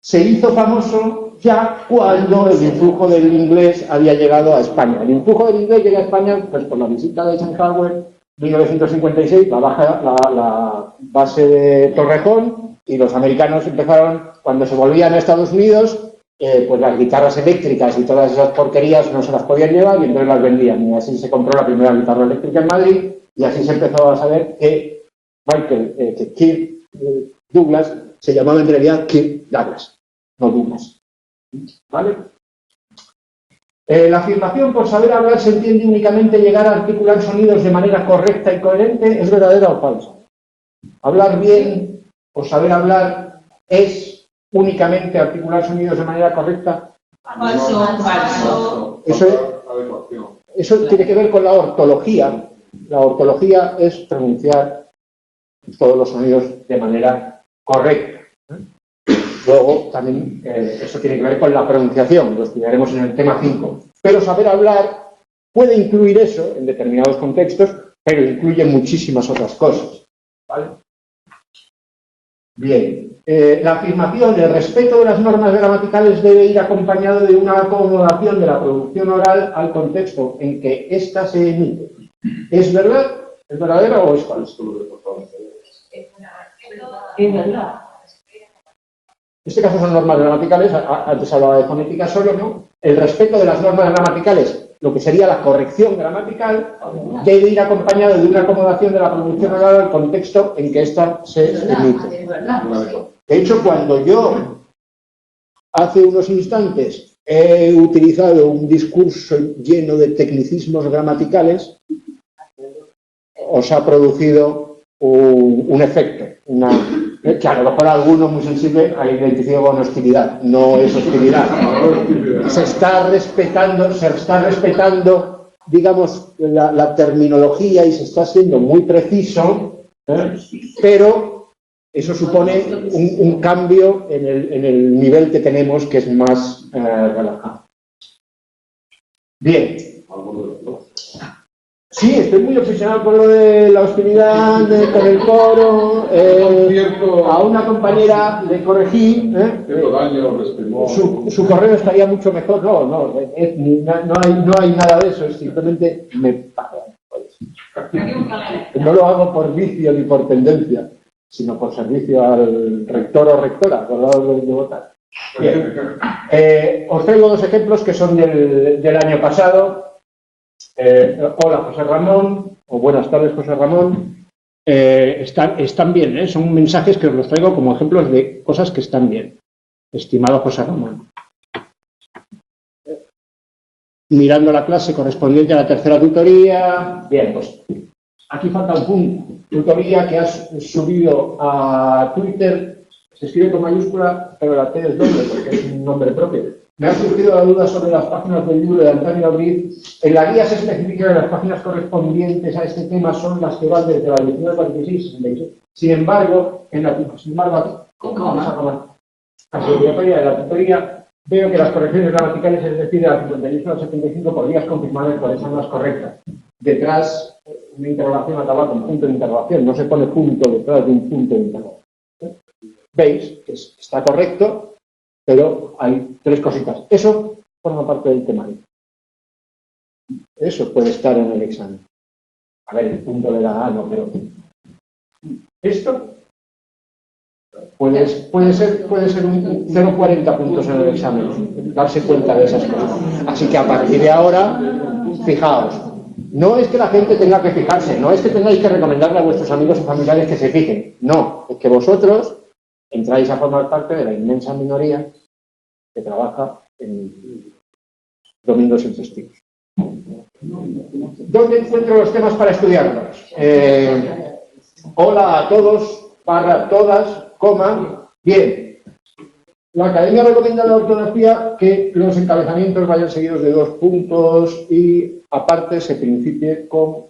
se hizo famoso ya cuando el influjo del inglés había llegado a España. El influjo del inglés llega a España pues por la visita de Eisenhower, 1956, la base de Torrejón, y los americanos empezaron, cuando se volvían a Estados Unidos, pues las guitarras eléctricas y todas esas porquerías no se las podían llevar y entonces las vendían. Y así se compró la primera guitarra eléctrica en Madrid y así se empezó a saber que Kirk Douglas se llamaba en realidad Kirk Douglas, no Douglas. ¿Vale? La afirmación por saber hablar se entiende únicamente llegar a articular sonidos de manera correcta y coherente, ¿es verdadera o falsa? Hablar bien o saber hablar es únicamente articular sonidos de manera correcta. Falso. Eso tiene que ver con la ortología. La ortología es pronunciar todos los sonidos de manera correcta. Luego, también, eso tiene que ver con la pronunciación, lo estudiaremos en el tema 5. Pero saber hablar puede incluir eso en determinados contextos, pero incluye muchísimas otras cosas. ¿Vale? Bien. La afirmación del respeto de las normas gramaticales debe ir acompañado de una acomodación de la producción oral al contexto en que ésta se emite. ¿Es verdad? ¿Es verdadero o es falso? Es verdad. este caso son normas gramaticales, antes hablaba de fonética solo, ¿no? El respeto de las normas gramaticales, lo que sería la corrección gramatical, debe ir acompañado de una acomodación de la pronunciación oral al contexto en que ésta se emite. De hecho, cuando yo, hace unos instantes, he utilizado un discurso lleno de tecnicismos gramaticales, os ha producido un efecto, que a lo mejor alguno muy sensible ha identificado con hostilidad. No es hostilidad. Se está respetando, digamos, la terminología y se está siendo muy preciso, pero eso supone un cambio en el nivel que tenemos, que es más relajado. Bien. Sí, estoy muy obsesionado con lo de la hostilidad, con el coro. A una compañera le corregí. Su correo estaría mucho mejor. No hay nada de eso. Es simplemente me paga. No lo hago por vicio ni por tendencia, sino por servicio al rector o rectora, acordado de votar. Bien. Os traigo dos ejemplos que son del año pasado. Hola José Ramón, o buenas tardes José Ramón. Están bien, son mensajes que os los traigo como ejemplos de cosas que están bien. Estimado José Ramón. Mirando la clase correspondiente a la tercera tutoría. Bien, pues aquí falta un punto. Tutoría que has subido a Twitter, se escribe con mayúscula, pero la T es doble porque es un nombre propio. Me ha surgido la duda sobre las páginas del libro de Antonio Abril. En la guía se especifica que las páginas correspondientes a este tema son las que van desde la 1946 y 66. Sin embargo, en la tutoría veo que las correcciones gramaticales, es decir, de la 58 a la 75, podrías confirmar cuáles son las correctas. Detrás, una interrogación acaba con punto de interrogación. No se pone punto detrás de un punto de interrogación. ¿Veis? Que está correcto, pero hay tres cositas. Eso forma parte del temario. Eso puede estar en el examen. A ver, el punto de la A no, pero esto puede ser un 0,40 puntos en el examen, darse cuenta de esas cosas. Así que a partir de ahora, fijaos. No es que la gente tenga que fijarse, no es que tengáis que recomendarle a vuestros amigos y familiares que se fijen. No, es que vosotros entráis a formar parte de la inmensa minoría que trabaja en domingos y festivos. ¿Dónde encuentro los temas para estudiarlos? Hola a todos, todas, bien. La Academia recomienda la ortografía que los encabezamientos vayan seguidos de 2 puntos y aparte se principie con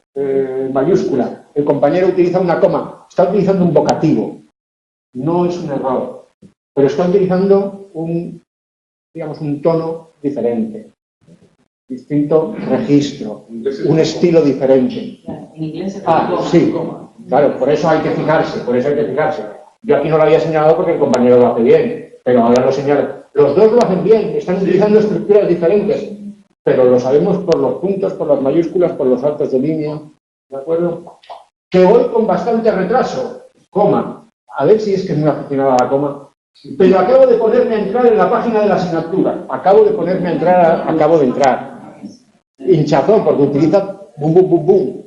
mayúscula. El compañero utiliza una coma, está utilizando un vocativo. No es un error, pero está utilizando un tono diferente, distinto registro, un estilo diferente. En inglés se sí, claro, por eso hay que fijarse, Yo aquí no lo había señalado porque el compañero lo hace bien, pero ahora lo señalo. Los dos lo hacen bien, están utilizando estructuras diferentes, pero lo sabemos por los puntos, por las mayúsculas, por los saltos de línea, ¿de acuerdo? Que voy con bastante retraso, coma. A ver si es que es muy aficionada a la coma. Pero acabo de ponerme a entrar en la página de la asignatura. Acabo de entrar. Hinchazón, porque utiliza bum, bum, bum, bum.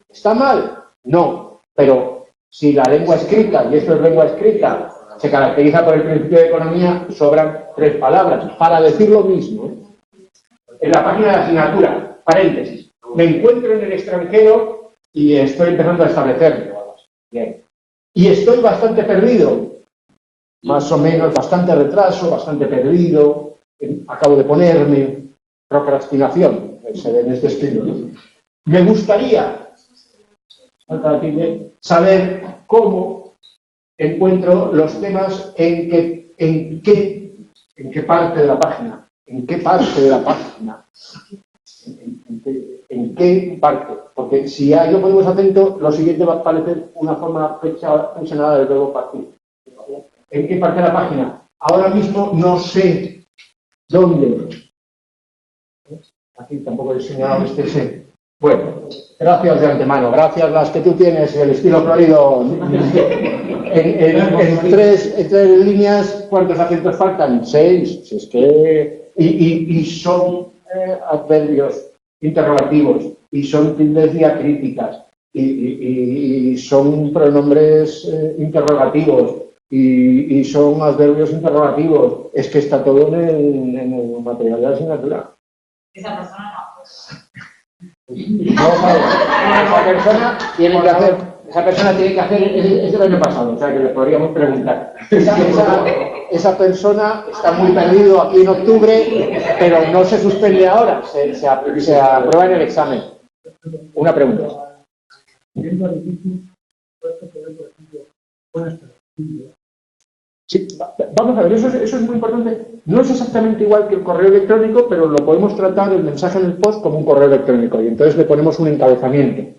¿Está mal? No. Pero si la lengua escrita, y esto es lengua escrita, se caracteriza por el principio de economía, sobran 3 palabras para decir lo mismo. En la página de la asignatura, paréntesis. Me encuentro en el extranjero y estoy empezando a establecerme. Bien. Y estoy bastante perdido, más o menos, bastante retraso, bastante perdido, acabo de ponerme, procrastinación, se ve en este estilo. Me gustaría saber cómo encuentro los temas en qué parte de la página, ¿en qué parte? Porque si yo ponemos acento, lo siguiente va a parecer una forma flexionada del verbo partir. ¿En qué parte de la página? Ahora mismo no sé dónde. Aquí tampoco he señalado este sé. Bueno, gracias de antemano, gracias las que tú tienes, el estilo florido. En tres líneas, ¿cuántos acentos faltan? 6. Si es que, y son adverbios interrogativos, y son tildes diacríticas, y son pronombres interrogativos, y son adverbios interrogativos. Es que está todo en el material de la asignatura. Esa persona no. Esa persona tiene que hacer, es del año pasado, o sea que le podríamos preguntar. Esa persona está muy perdido aquí en octubre, pero no se suspende ahora, se aprueba en el examen. Una pregunta. Sí, vamos a ver, eso es muy importante. No es exactamente igual que el correo electrónico, pero lo podemos tratar el mensaje en el post como un correo electrónico y entonces le ponemos un encabezamiento.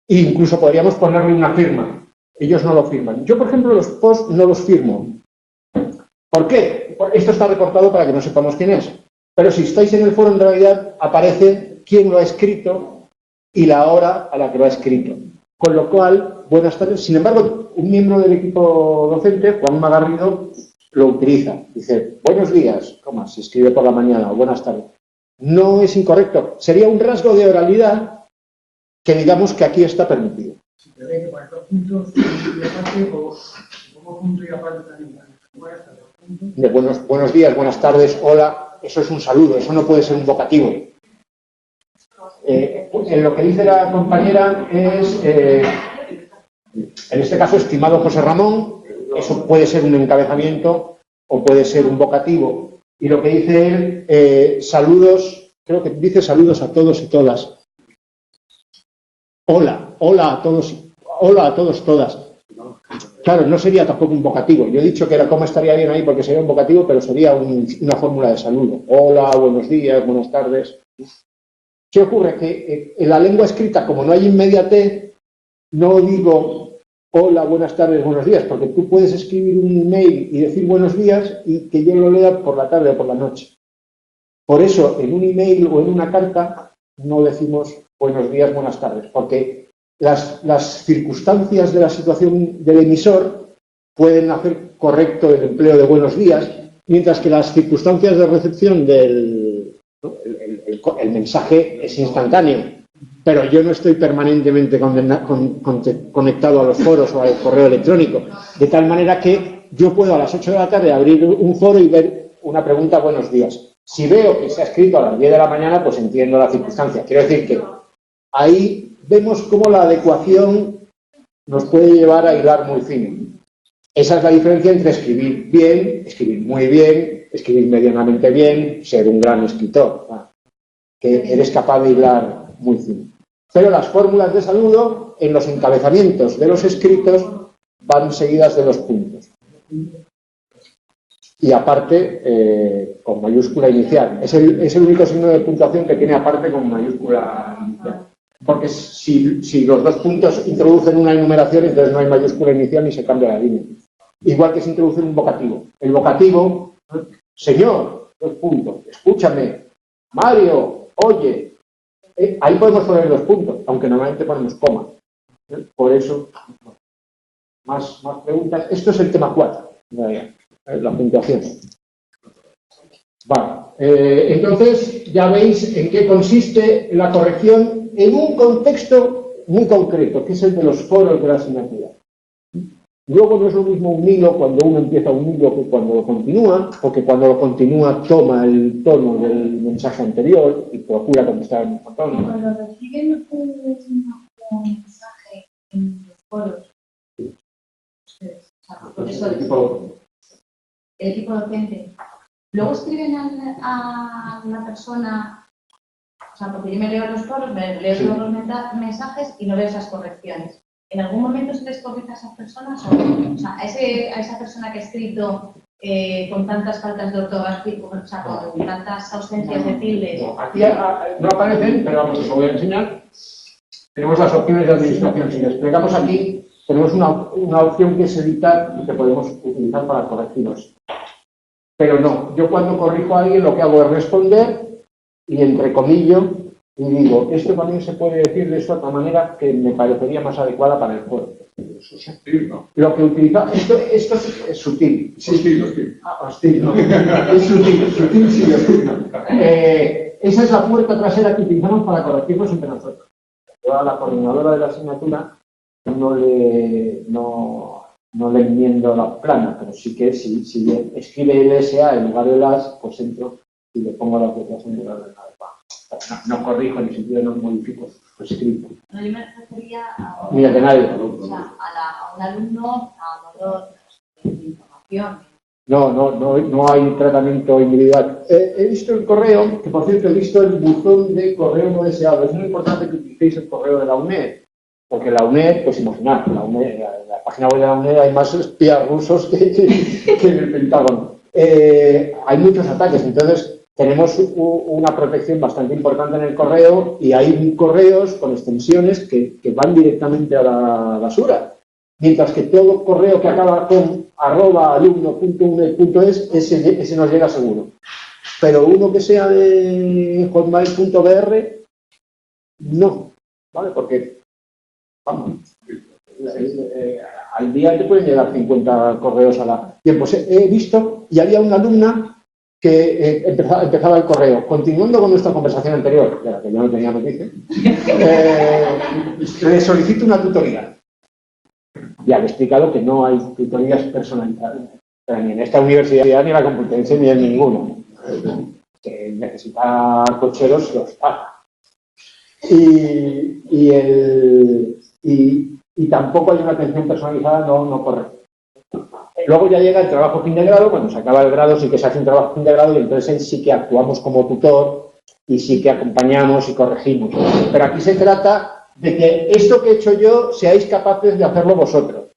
E incluso podríamos ponerle una firma. Ellos no lo firman. Yo, por ejemplo, los posts no los firmo. ¿Por qué? Esto está recortado para que no sepamos quién es. Pero si estáis en el foro, en realidad aparece quién lo ha escrito y la hora a la que lo ha escrito. Con lo cual, buenas tardes. Sin embargo, un miembro del equipo docente, Juan Magarrido, lo utiliza. Dice, buenos días, coma, se escribe por la mañana, o buenas tardes. No es incorrecto. Sería un rasgo de oralidad que digamos que aquí está permitido. De buenos días, buenas tardes, hola, eso es un saludo, eso no puede ser un vocativo. Lo que dice la compañera es, en este caso, estimado José Ramón, eso puede ser un encabezamiento o puede ser un vocativo. Y lo que dice él, saludos, creo que dice saludos a todos y todas. Hola, hola a todos, todas. Claro, no sería tampoco un vocativo. Yo he dicho que la coma estaría bien ahí porque sería un vocativo, pero sería una fórmula de saludo. Hola, buenos días, buenas tardes. ¿Qué ocurre? Que en la lengua escrita, como no hay inmediatez, no digo hola, buenas tardes, buenos días, porque tú puedes escribir un email y decir buenos días y que yo lo lea por la tarde o por la noche. Por eso, en un email o en una carta, no decimos buenos días, buenas tardes, porque las circunstancias de la situación del emisor pueden hacer correcto el empleo de buenos días, mientras que las circunstancias de recepción del el mensaje es instantáneo. Pero yo no estoy permanentemente conectado a los foros o al correo electrónico, de tal manera que yo puedo a las 8 de la tarde abrir un foro y ver una pregunta buenos días. Si veo que se ha escrito a las 10 de la mañana, pues entiendo la circunstancia. Quiero decir que ahí vemos cómo la adecuación nos puede llevar a hilar muy fino. Esa es la diferencia entre escribir bien, escribir muy bien, escribir medianamente bien, ser un gran escritor, que eres capaz de hilar muy fino. Pero las fórmulas de saludo en los encabezamientos de los escritos van seguidas de los puntos. Y aparte, con mayúscula inicial. Es el único signo de puntuación que tiene aparte con mayúscula inicial. Porque si los dos puntos introducen una enumeración, entonces no hay mayúscula inicial ni se cambia la línea. Igual que si introducen un vocativo. El vocativo, señor, dos puntos, escúchame, Mario, oye. Ahí podemos poner dos puntos, aunque normalmente ponemos coma. Por eso, más preguntas. Esto es el tema 4, la puntuación. Vale. Entonces, ya veis en qué consiste la corrección en un contexto muy concreto, que es el de los foros de la asignatura. Luego no es lo mismo un hilo cuando uno empieza un hilo que cuando lo continúa, porque cuando lo continúa toma el tono del mensaje anterior y procura contestar en un tono. Cuando reciben ustedes un mensaje en los foros, ustedes, el equipo docente, luego escriben a la persona, o sea, porque yo me leo los foros, me leo todos los mensajes y no veo esas correcciones. ¿En algún momento se les corrige a esas personas? O sea, a esa persona que ha escrito con tantas faltas de ortografía, o sea, con tantas ausencias de tildes. Aquí no aparecen, pero vamos, os lo voy a enseñar. Tenemos las opciones de administración. Si desplegamos aquí, tenemos una opción que es editar y que podemos utilizar para corregirlos. Pero no, yo cuando corrijo a alguien lo que hago es responder y entrecomillo y digo, esto también se puede decir de esta otra manera que me parecería más adecuada para el foro. Eso es sutil, ¿no? Lo que utiliza, esto es sutil. Hostil. Hostil, no. Es sutil sí, hostil no. Esa es la puerta trasera que utilizamos para corregirnos entre nosotros. Yo a la coordinadora de la asignatura no le enmiendo la plana, pero sí que si escribe el SA en lugar de las, pues entro y le pongo las letras en lugar de las. No corrijo, ni siquiera no modifico su escrito. No, yo me refería a, Mira, que nadie. o sea, a un alumno, a modo de información. No hay tratamiento individual. He visto el correo, que por cierto he visto el buzón de correo no deseado. Es muy importante que utilicéis el correo de la UNED, porque la UNED, pues imaginad, la página web de la UNED hay más espías rusos que en el Pentágono. Hay muchos ataques, entonces tenemos una protección bastante importante en el correo y hay correos con extensiones que van directamente a la basura. Mientras que todo correo que acaba con @alumno.uned.es, ese nos llega seguro. Pero uno que sea de hotmail.br, no, ¿vale? Porque, vamos, al día te pueden llegar 50 correos a la... Bien, pues he visto, y había una alumna que empezaba el correo, continuando con nuestra conversación anterior, de la que yo no tenía noticia, le solicito una tutoría. Ya le he explicado que no hay tutorías personalizadas, ni en esta universidad, ni en la Complutense, ni en ninguno. Que necesita cocheros, los paga. Y tampoco hay una atención personalizada, no correcta. Luego ya llega el trabajo fin de grado, cuando se acaba el grado sí que se hace un trabajo fin de grado y entonces sí que actuamos como tutor y sí que acompañamos y corregimos. Pero aquí se trata de que esto que he hecho yo seáis capaces de hacerlo vosotros.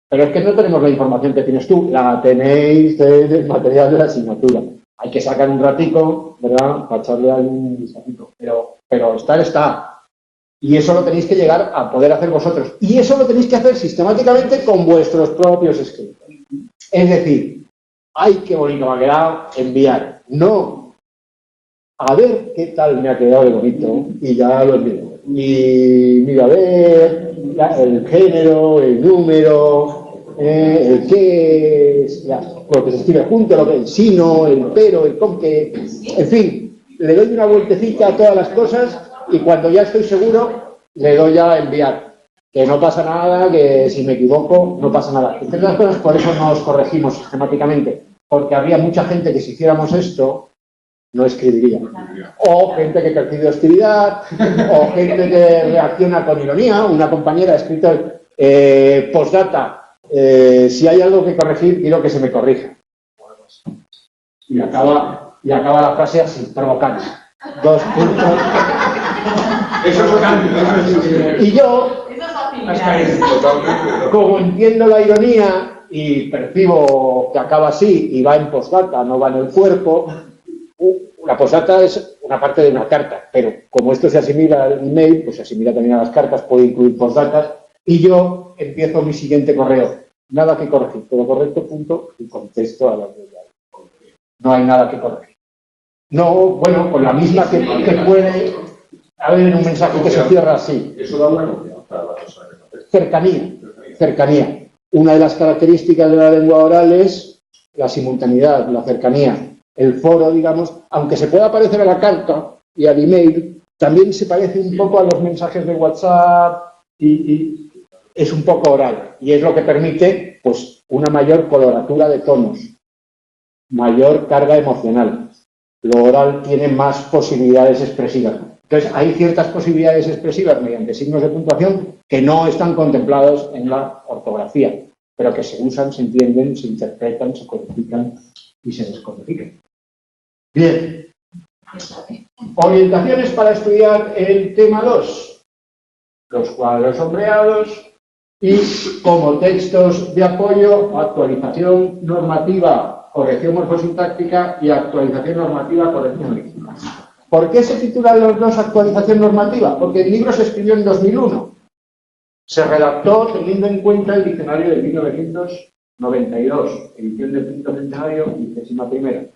Pero es que no tenemos la información que tienes tú, la tenéis del material de la asignatura. Hay que sacar un ratico, ¿verdad?, para echarle algún vistacito. Pero está. Y eso lo tenéis que llegar a poder hacer vosotros. Y eso lo tenéis que hacer sistemáticamente con vuestros propios escritos. Es decir, hay que bonito me ha quedado, enviar. No. A ver qué tal me ha quedado de bonito y ya lo envío. Y mira, a ver el género, el número, el qué, lo que se escribe junto, lo que el sino, el pero, el con que, en fin, le doy una vueltecita a todas las cosas y cuando ya estoy seguro, le doy a enviar. Que no pasa nada, que si me equivoco, no pasa nada. Entre otras cosas, por eso nos corregimos sistemáticamente, porque habría mucha gente que si hiciéramos esto, no escribiría. O gente que percibe hostilidad, o gente que reacciona con ironía. Una compañera ha escrito postdata, si hay algo que corregir, quiero que se me corrija. Y acaba la frase así, provocante. 2 puntos. Eso es cambio. Y yo, como entiendo la ironía y percibo que acaba así y va en postdata, no va en el cuerpo, la postdata es una parte de una carta, pero como esto se asimila al email, pues se asimila también a las cartas, puede incluir postdatas, y yo empiezo mi siguiente correo. Nada que corregir, todo correcto, punto, y contesto a la pregunta. No hay nada que corregir. No, bueno, con la misma que puede haber en un mensaje que se cierra así. Eso da una confianza. Cercanía. Una de las características de la lengua oral es la simultaneidad, la cercanía. El foro, digamos, aunque se pueda parecer a la carta y al email, también se parece un poco a los mensajes de WhatsApp y es un poco oral. Y es lo que permite, pues, una mayor coloratura de tonos, mayor carga emocional. Lo oral tiene más posibilidades expresivas. Entonces, hay ciertas posibilidades expresivas mediante signos de puntuación que no están contemplados en la ortografía, pero que se usan, se entienden, se interpretan, se codifican y se descodifican. Bien. Orientaciones para estudiar el tema 2. Los cuadros sombreados y como textos de apoyo, actualización normativa, corrección morfosintáctica y actualización normativa, corrección léxica. ¿Por qué se titulan los dos actualización normativa? Porque el libro se escribió en 2001. Se redactó teniendo en cuenta el diccionario de 1992, edición del quinto centenario, 21ª.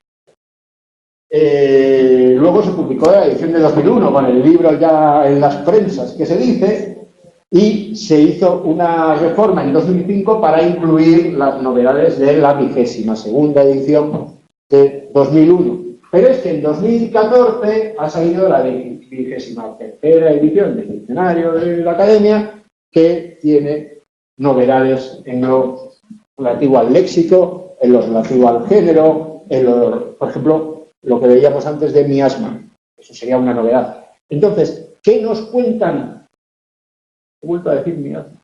Luego se publicó la edición de 2001 con el libro ya en las prensas que se dice, y se hizo una reforma en 2005 para incluir las novedades de la 22ª edición de 2001. Pero es que en 2014 ha salido la 23ª edición del diccionario de la Academia, que tiene novedades en lo relativo al léxico, en lo relativo al género, por ejemplo, lo que veíamos antes de miasma. Eso sería una novedad. Entonces, ¿qué nos cuentan? He vuelto a decir miasma.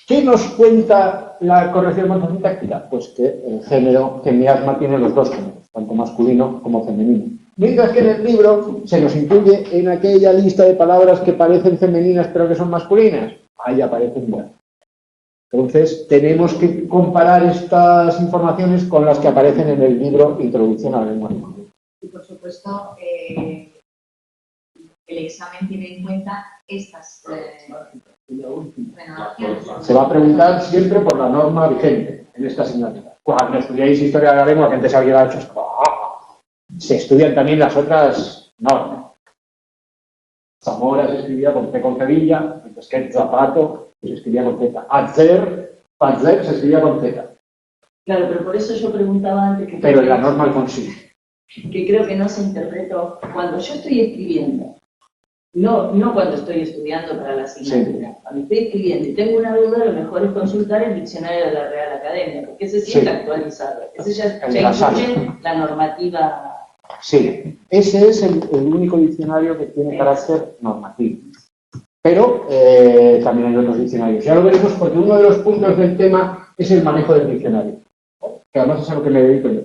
¿Qué nos cuenta la corrección morfosintáctica? Pues que el género, que miasma tiene los dos géneros, tanto masculino como femenino. Mientras que en el libro se nos incluye en aquella lista de palabras que parecen femeninas pero que son masculinas. Ahí aparecen miasma. Entonces, tenemos que comparar estas informaciones con las que aparecen en el libro Introducción a la lengua alemana. Y, por supuesto, el examen tiene en cuenta estas renovaciones. Se va a preguntar siempre por la norma vigente en esta asignatura. Cuando estudiáis Historia de la Lengua, que antes había hecho esto, se estudian también las otras normas. Zamora se escribía con C con cedilla, mientras que Zapato se escribía con Z. Panzer se escribía con Z. Claro, pero por eso yo preguntaba antes que... Pero en la norma Alfonsín. Que creo que no se interpretó cuando yo estoy escribiendo, no cuando estoy estudiando para la asignatura. Sí. Cuando estoy escribiendo y tengo una duda, lo mejor es consultar el diccionario de la Real Academia, porque ese sí está actualizado. Ese ya incluye la normativa. Sí, ese es el único diccionario que tiene carácter normativo. Pero también hay otros diccionarios. Ya lo veremos porque uno de los puntos del tema es el manejo del diccionario, que además es a lo que me dedico yo.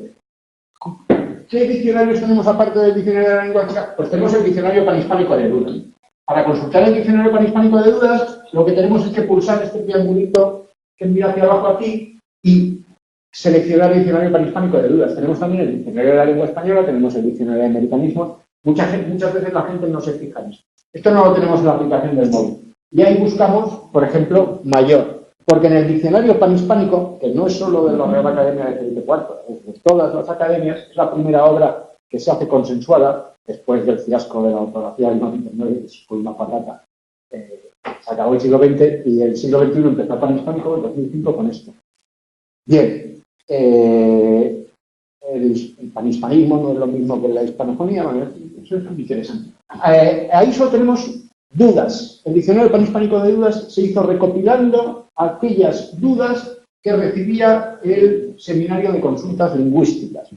¿Qué diccionarios tenemos aparte del diccionario de la lengua? Pues tenemos el diccionario panhispánico de dudas. Para consultar el diccionario panhispánico de dudas, lo que tenemos es que pulsar este triangulito que mira hacia abajo aquí y seleccionar el diccionario panhispánico de dudas. Tenemos también el diccionario de la lengua española, tenemos el diccionario de americanismos. Muchas veces la gente no se fija en esto. Esto no lo tenemos en la aplicación del móvil. Y ahí buscamos, por ejemplo, mayor. Porque en el diccionario panhispánico, que no es solo de la Real Academia de Felipe IV, es de todas las academias, es la primera obra que se hace consensuada, después del fiasco de la ortografía del 99, que fue una patata. Se acabó el siglo XX y el siglo XXI empezó el panhispánico en 2005 con esto. Bien, el panhispanismo no es lo mismo que la hispanofonía, eso es muy interesante. Ahí solo tenemos dudas. El diccionario panhispánico de dudas se hizo recopilando aquellas dudas que recibía el Seminario de Consultas Lingüísticas.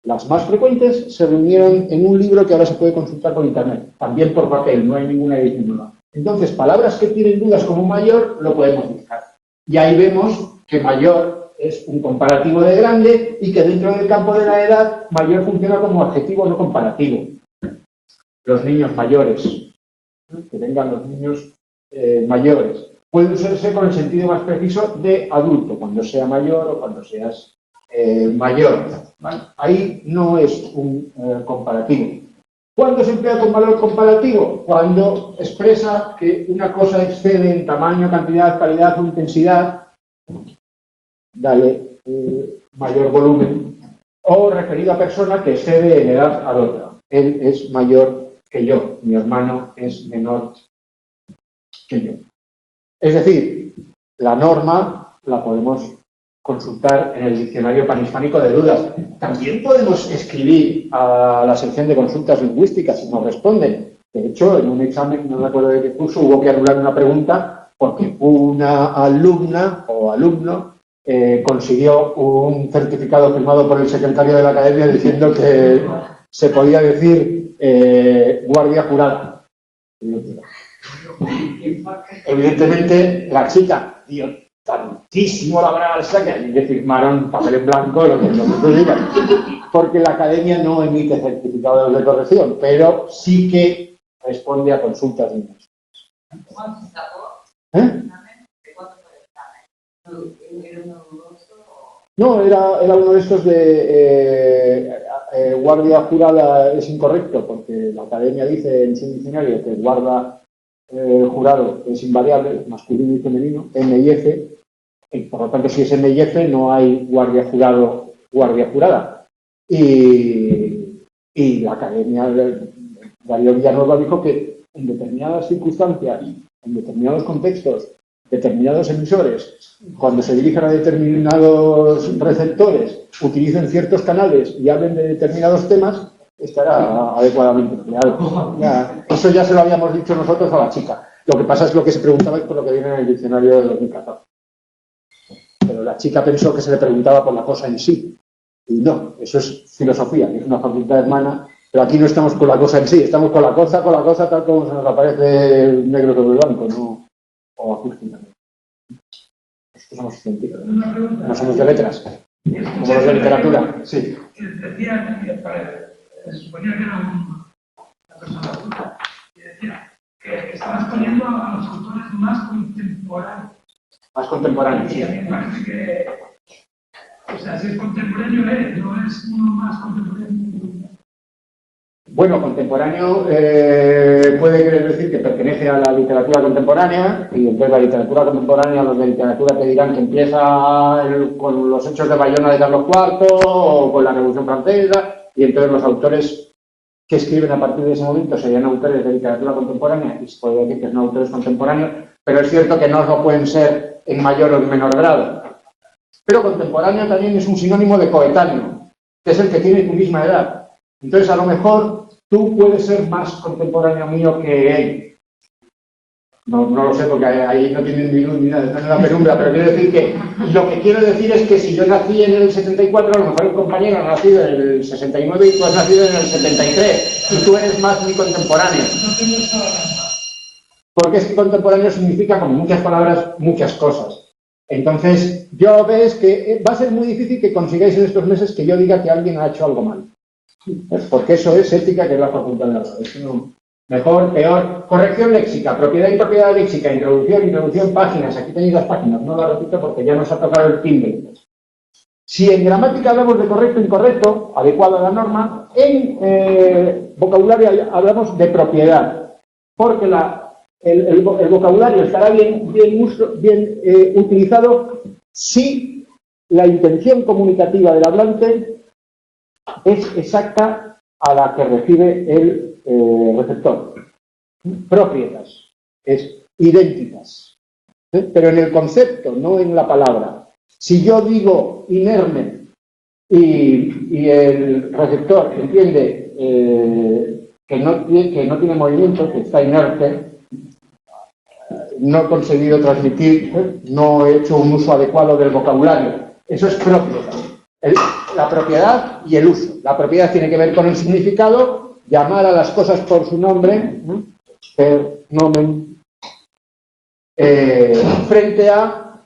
Las más frecuentes se reunieron en un libro que ahora se puede consultar por internet, también por papel, no hay ninguna edición nueva. Entonces, palabras que tienen dudas como mayor, lo podemos buscar. Y ahí vemos que mayor es un comparativo de grande y que dentro del campo de la edad, mayor funciona como adjetivo no comparativo. Los niños mayores, que tengan los niños mayores, puede usarse con el sentido más preciso de adulto, cuando sea mayor o cuando seas mayor. ¿Vale? Ahí no es un comparativo. ¿Cuándo se emplea con valor comparativo? Cuando expresa que una cosa excede en tamaño, cantidad, calidad o intensidad, dale mayor volumen, o referido a persona que excede en edad a otra. Él es mayor que yo, mi hermano es menor que yo. Es decir, la norma la podemos consultar en el diccionario panhispánico de dudas. También podemos escribir a la sección de consultas lingüísticas si nos responden. De hecho, en un examen, no me acuerdo de qué curso, hubo que anular una pregunta porque una alumna o alumno consiguió un certificado firmado por el secretario de la academia diciendo que se podía decir guardia jurada. Evidentemente, la chica dio tantísimo la braza que allí le firmaron papel en blanco lo que tú digas, porque la academia no emite certificados de corrección, pero sí que responde a consultas lingüísticas. ¿Cuánto se sacó? ¿Eh? ¿De cuánto fue el examen? ¿Era uno dudoso? No, era uno de estos de guardia jurada es incorrecto, porque la academia dice en su diccionario que guarda jurado es invariable, masculino y femenino, M y F, y por lo tanto si es M y F no hay guardia jurado, guardia jurada. Y Y la Academia de Darío Villanueva dijo que en determinadas circunstancias, en determinados contextos, determinados emisores, cuando se dirijan a determinados receptores, utilicen ciertos canales y hablen de determinados temas, estará adecuadamente empleado. Eso ya se lo habíamos dicho nosotros a la chica. Lo que pasa es lo que se preguntaba es por lo que viene en el diccionario de 2014. Pero la chica pensó que se le preguntaba por la cosa en sí. Y no, eso es filosofía, que es una facultad hermana, pero aquí no estamos con la cosa en sí, estamos con la cosa tal como se nos aparece negro sobre blanco, ¿no? O acústicamente. Nosotros somos científicos, no somos de letras, como los de literatura. Sí. Decía que suponía que era una persona adulta, y decía que estabas poniendo a los autores más contemporáneos. Más contemporáneos, sí. Y a mí me parece que, o sea, si es contemporáneo, no es uno más contemporáneo. Bueno, contemporáneo puede querer decir que pertenece a la literatura contemporánea, y entonces la literatura contemporánea, los de literatura te dirán que empieza con los hechos de Bayona de Carlos IV o con la Revolución Francesa, y entonces los autores que escriben a partir de ese momento serían autores de literatura contemporánea, y se puede decir que son autores contemporáneos, pero es cierto que no lo pueden ser en mayor o en menor grado. Pero contemporáneo también es un sinónimo de coetáneo, que es el que tiene tu misma edad. Entonces, a lo mejor, tú puedes ser más contemporáneo mío que él. No lo sé, porque ahí no tienen ni luz ni nada, están en la penumbra, pero quiero decir que lo que quiero decir es que si yo nací en el 74, a lo mejor el compañero ha nacido en el 69 y tú has nacido en el 73, y tú eres más mi contemporáneo. Porque es que contemporáneo significa, con muchas palabras, muchas cosas. Entonces, yo ves que va a ser muy difícil que consigáis en estos meses que yo diga que alguien ha hecho algo mal. Porque eso es ética, que es la facultad de la verdad. Mejor, peor. Corrección léxica, propiedad y propiedad léxica, introducción, páginas. Aquí tenéis las páginas, no las repito porque ya nos ha tocado el timbre. Si en gramática hablamos de correcto, incorrecto, adecuado a la norma, en vocabulario hablamos de propiedad. Porque el vocabulario estará bien utilizado si la intención comunicativa del hablante es exacta a la que recibe el receptor. Proprietas, es idénticas. Pero en el concepto, no en la palabra. Si yo digo inerme y el receptor entiende que no tiene movimiento, que está inerte, no he conseguido transmitir, no he hecho un uso adecuado del vocabulario. Eso es propiedad. La propiedad y el uso. La propiedad tiene que ver con el significado, llamar a las cosas por su nombre, per nomen, frente a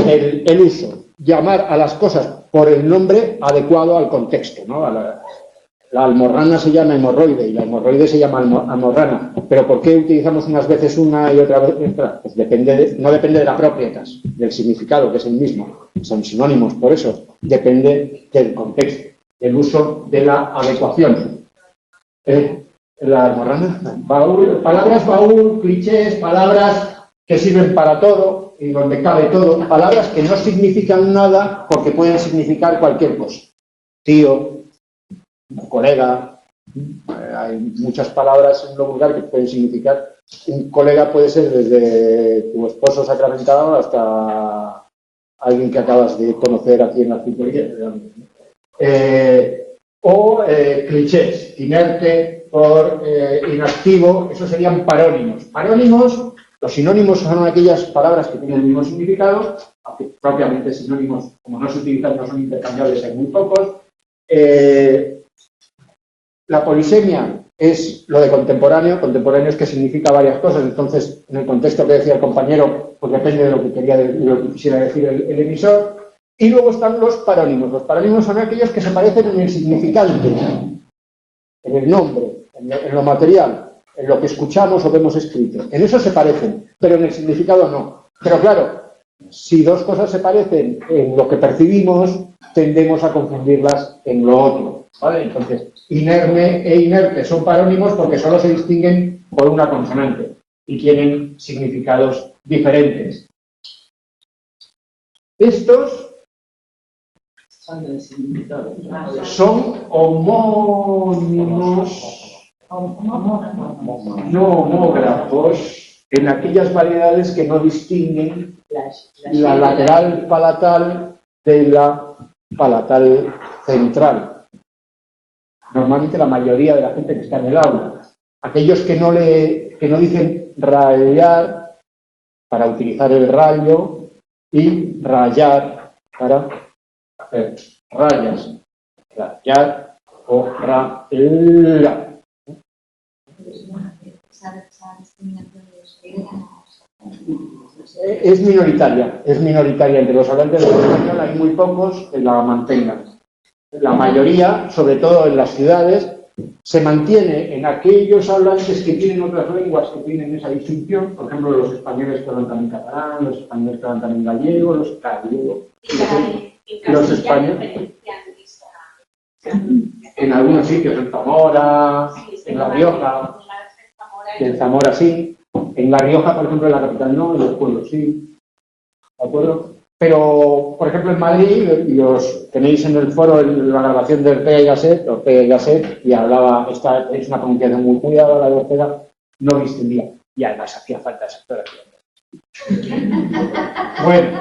el uso. Llamar a las cosas por el nombre adecuado al contexto, ¿no? La almorrana se llama hemorroide y la hemorroide se llama almorrana. ¿Pero por qué utilizamos unas veces una y otra vez otra? Pues no depende de la propietas, del significado, que es el mismo. Son sinónimos, por eso. Depende del contexto, del uso de la adecuación. La almorrana, palabras baúl, clichés, palabras que sirven para todo y donde cabe todo. Palabras que no significan nada porque pueden significar cualquier cosa. Tío, colega, hay muchas palabras en lo vulgar que pueden significar. Un colega puede ser desde tu esposo sacramentado hasta alguien que acabas de conocer aquí en la cirugía. Clichés, inerte por inactivo, esos serían parónimos. Parónimos, los sinónimos son aquellas palabras que tienen el mismo significado, aunque propiamente sinónimos, como no se utilizan, no son intercambiables, hay muy pocos. La polisemia es lo de contemporáneo. Contemporáneo es que significa varias cosas. Entonces, en el contexto que decía el compañero, pues depende de lo que quisiera decir el emisor. Y luego están los parónimos. Los parónimos son aquellos que se parecen en el significante, en el nombre, en lo material, en lo que escuchamos o vemos escrito. En eso se parecen, pero en el significado no. Pero claro, si dos cosas se parecen en lo que percibimos, tendemos a confundirlas en lo otro, ¿vale? Entonces, inerme e inerte son parónimos porque solo se distinguen por una consonante y tienen significados diferentes. Estos Son homónimos, no homógrafos, en aquellas variedades que no distinguen la lateral palatal de la palatal central. Normalmente la mayoría de la gente que está en el aula. Aquellos que no dicen rayar para utilizar el rayo y rayar para hacer rayas. Rayar o rayar. Es minoritaria entre los hablantes del español, hay muy pocos que la mantengan. La mayoría, sobre todo en las ciudades, se mantiene en aquellos hablantes que tienen otras lenguas que tienen esa distinción, por ejemplo, los españoles que hablan también catalán, los españoles que hablan también gallego, los gallegos, los españoles. En algunos sitios, en Zamora, en La Rioja, en Zamora sí, en La Rioja, por ejemplo, en la capital no, en los pueblos sí, ¿de acuerdo? Pero, por ejemplo, en Madrid, y os tenéis en el foro la grabación de Ortega y Gasset, y hablaba, esta es una pronunciación muy cuidada, la de Ortega, no distinguía, y además hacía falta esa aclaración. Bueno,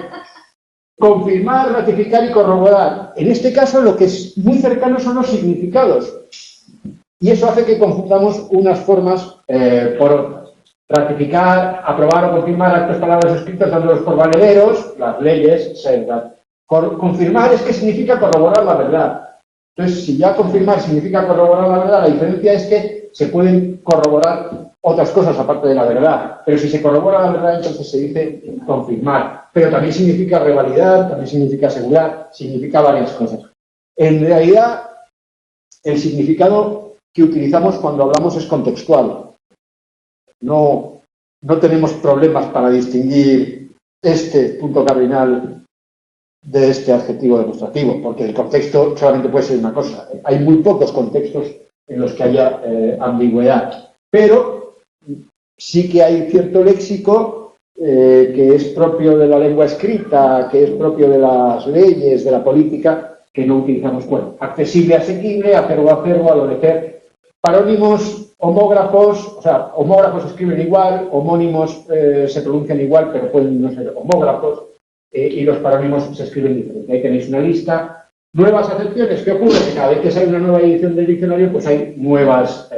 confirmar, ratificar y corroborar. En este caso, lo que es muy cercano son los significados, y eso hace que confundamos unas formas por otras. Ratificar, aprobar o confirmar actos, palabras escritas dándolos por valederos, las leyes, confirmar es que significa corroborar la verdad. Entonces, si ya confirmar significa corroborar la verdad, la diferencia es que se pueden corroborar otras cosas aparte de la verdad. Pero si se corrobora la verdad, entonces se dice confirmar. Pero también significa revalidar, también significa asegurar, significa varias cosas. En realidad, el significado que utilizamos cuando hablamos es contextual. No tenemos problemas para distinguir este punto cardinal de este adjetivo demostrativo, porque el contexto solamente puede ser una cosa. Hay muy pocos contextos en los que haya ambigüedad, pero sí que hay cierto léxico que es propio de la lengua escrita, que es propio de las leyes, de la política, que no utilizamos. Bueno, accesible, asequible, acervo, adolecer, parónimos, homógrafos, o sea, homógrafos se escriben igual, homónimos se pronuncian igual, pero pueden no ser homógrafos, y los parónimos se escriben diferente. Ahí tenéis una lista. Nuevas acepciones. ¿Qué ocurre? Que cada vez que sale una nueva edición del diccionario, pues hay nuevas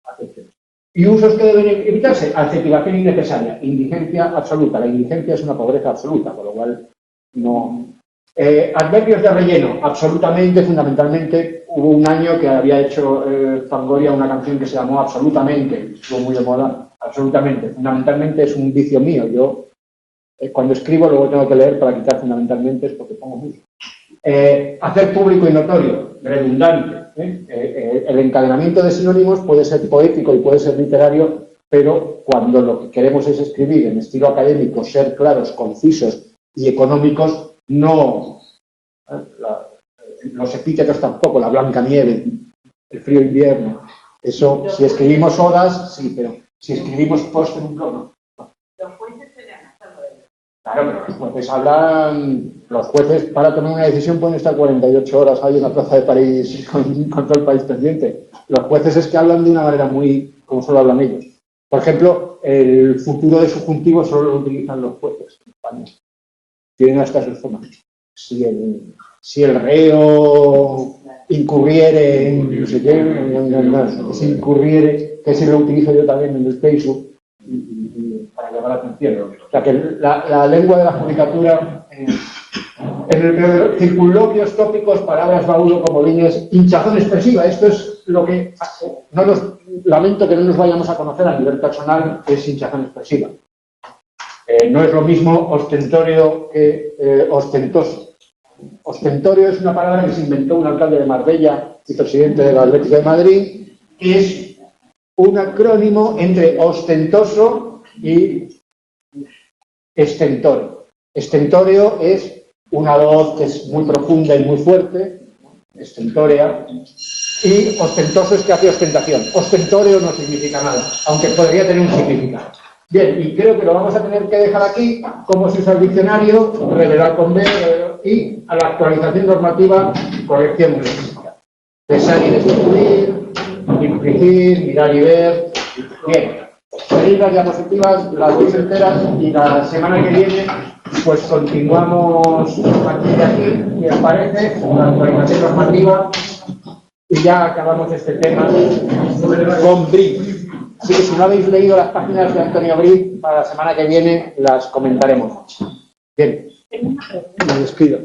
acepciones. Y usos que deben evitarse. Adjetivación innecesaria. Indigencia absoluta. La indigencia es una pobreza absoluta, con lo cual no... adverbios de relleno, absolutamente, fundamentalmente. Hubo un año que había hecho Fangoria una canción que se llamó Absolutamente, estuvo muy de moda, absolutamente. Fundamentalmente es un vicio mío. Yo, cuando escribo, luego tengo que leer para quitar fundamentalmente, es porque pongo mucho. Hacer público y notorio, redundante. El encadenamiento de sinónimos puede ser poético y puede ser literario, pero cuando lo que queremos es escribir en estilo académico, ser claros, concisos y económicos, no, los epítetos tampoco, la blanca nieve, el frío invierno. Eso, si escribimos odas, sí, pero si escribimos póstum, no. Los jueces suelen hacerlo. Claro, pero los jueces hablan, los jueces para tomar una decisión pueden estar 48 horas ahí en la plaza de París con todo el país pendiente. Los jueces es que hablan de una manera muy, como solo hablan ellos. Por ejemplo, el futuro de subjuntivo solo lo utilizan los jueces en España. Tienen hasta sus formas. Si el reo incurriere en no sé qué, si incurriere, que si lo utilizo yo también en el Facebook para llamar la atención. O sea que la lengua de la judicatura en el circunloquios, tópicos, palabras, baúlo, comodines, hinchazón expresiva. Esto es lo que lamento que no nos vayamos a conocer a nivel personal, que es hinchazón expresiva. No es lo mismo ostentorio que ostentoso. Ostentorio es una palabra que se inventó un alcalde de Marbella y presidente del Atlético de Madrid, que es un acrónimo entre ostentoso y estentorio. Estentorio es una voz que es muy profunda y muy fuerte, estentórea, y ostentoso es que hace ostentación. Ostentorio no significa nada, aunque podría tener un significado. Bien, y creo que lo vamos a tener que dejar aquí, como se usa el diccionario, revelar con B, y a la actualización normativa, corrección lingüística. Pensar y descubrir, infringir, mirar y ver. Bien, tenéis las diapositivas, las veis enteras, y la semana que viene pues continuamos a partir de aquí, si os parece, la actualización normativa, y ya acabamos este tema con BRIC. Así que si no habéis leído las páginas de Antonio BRIC, para la semana que viene las comentaremos. Bien, me despido.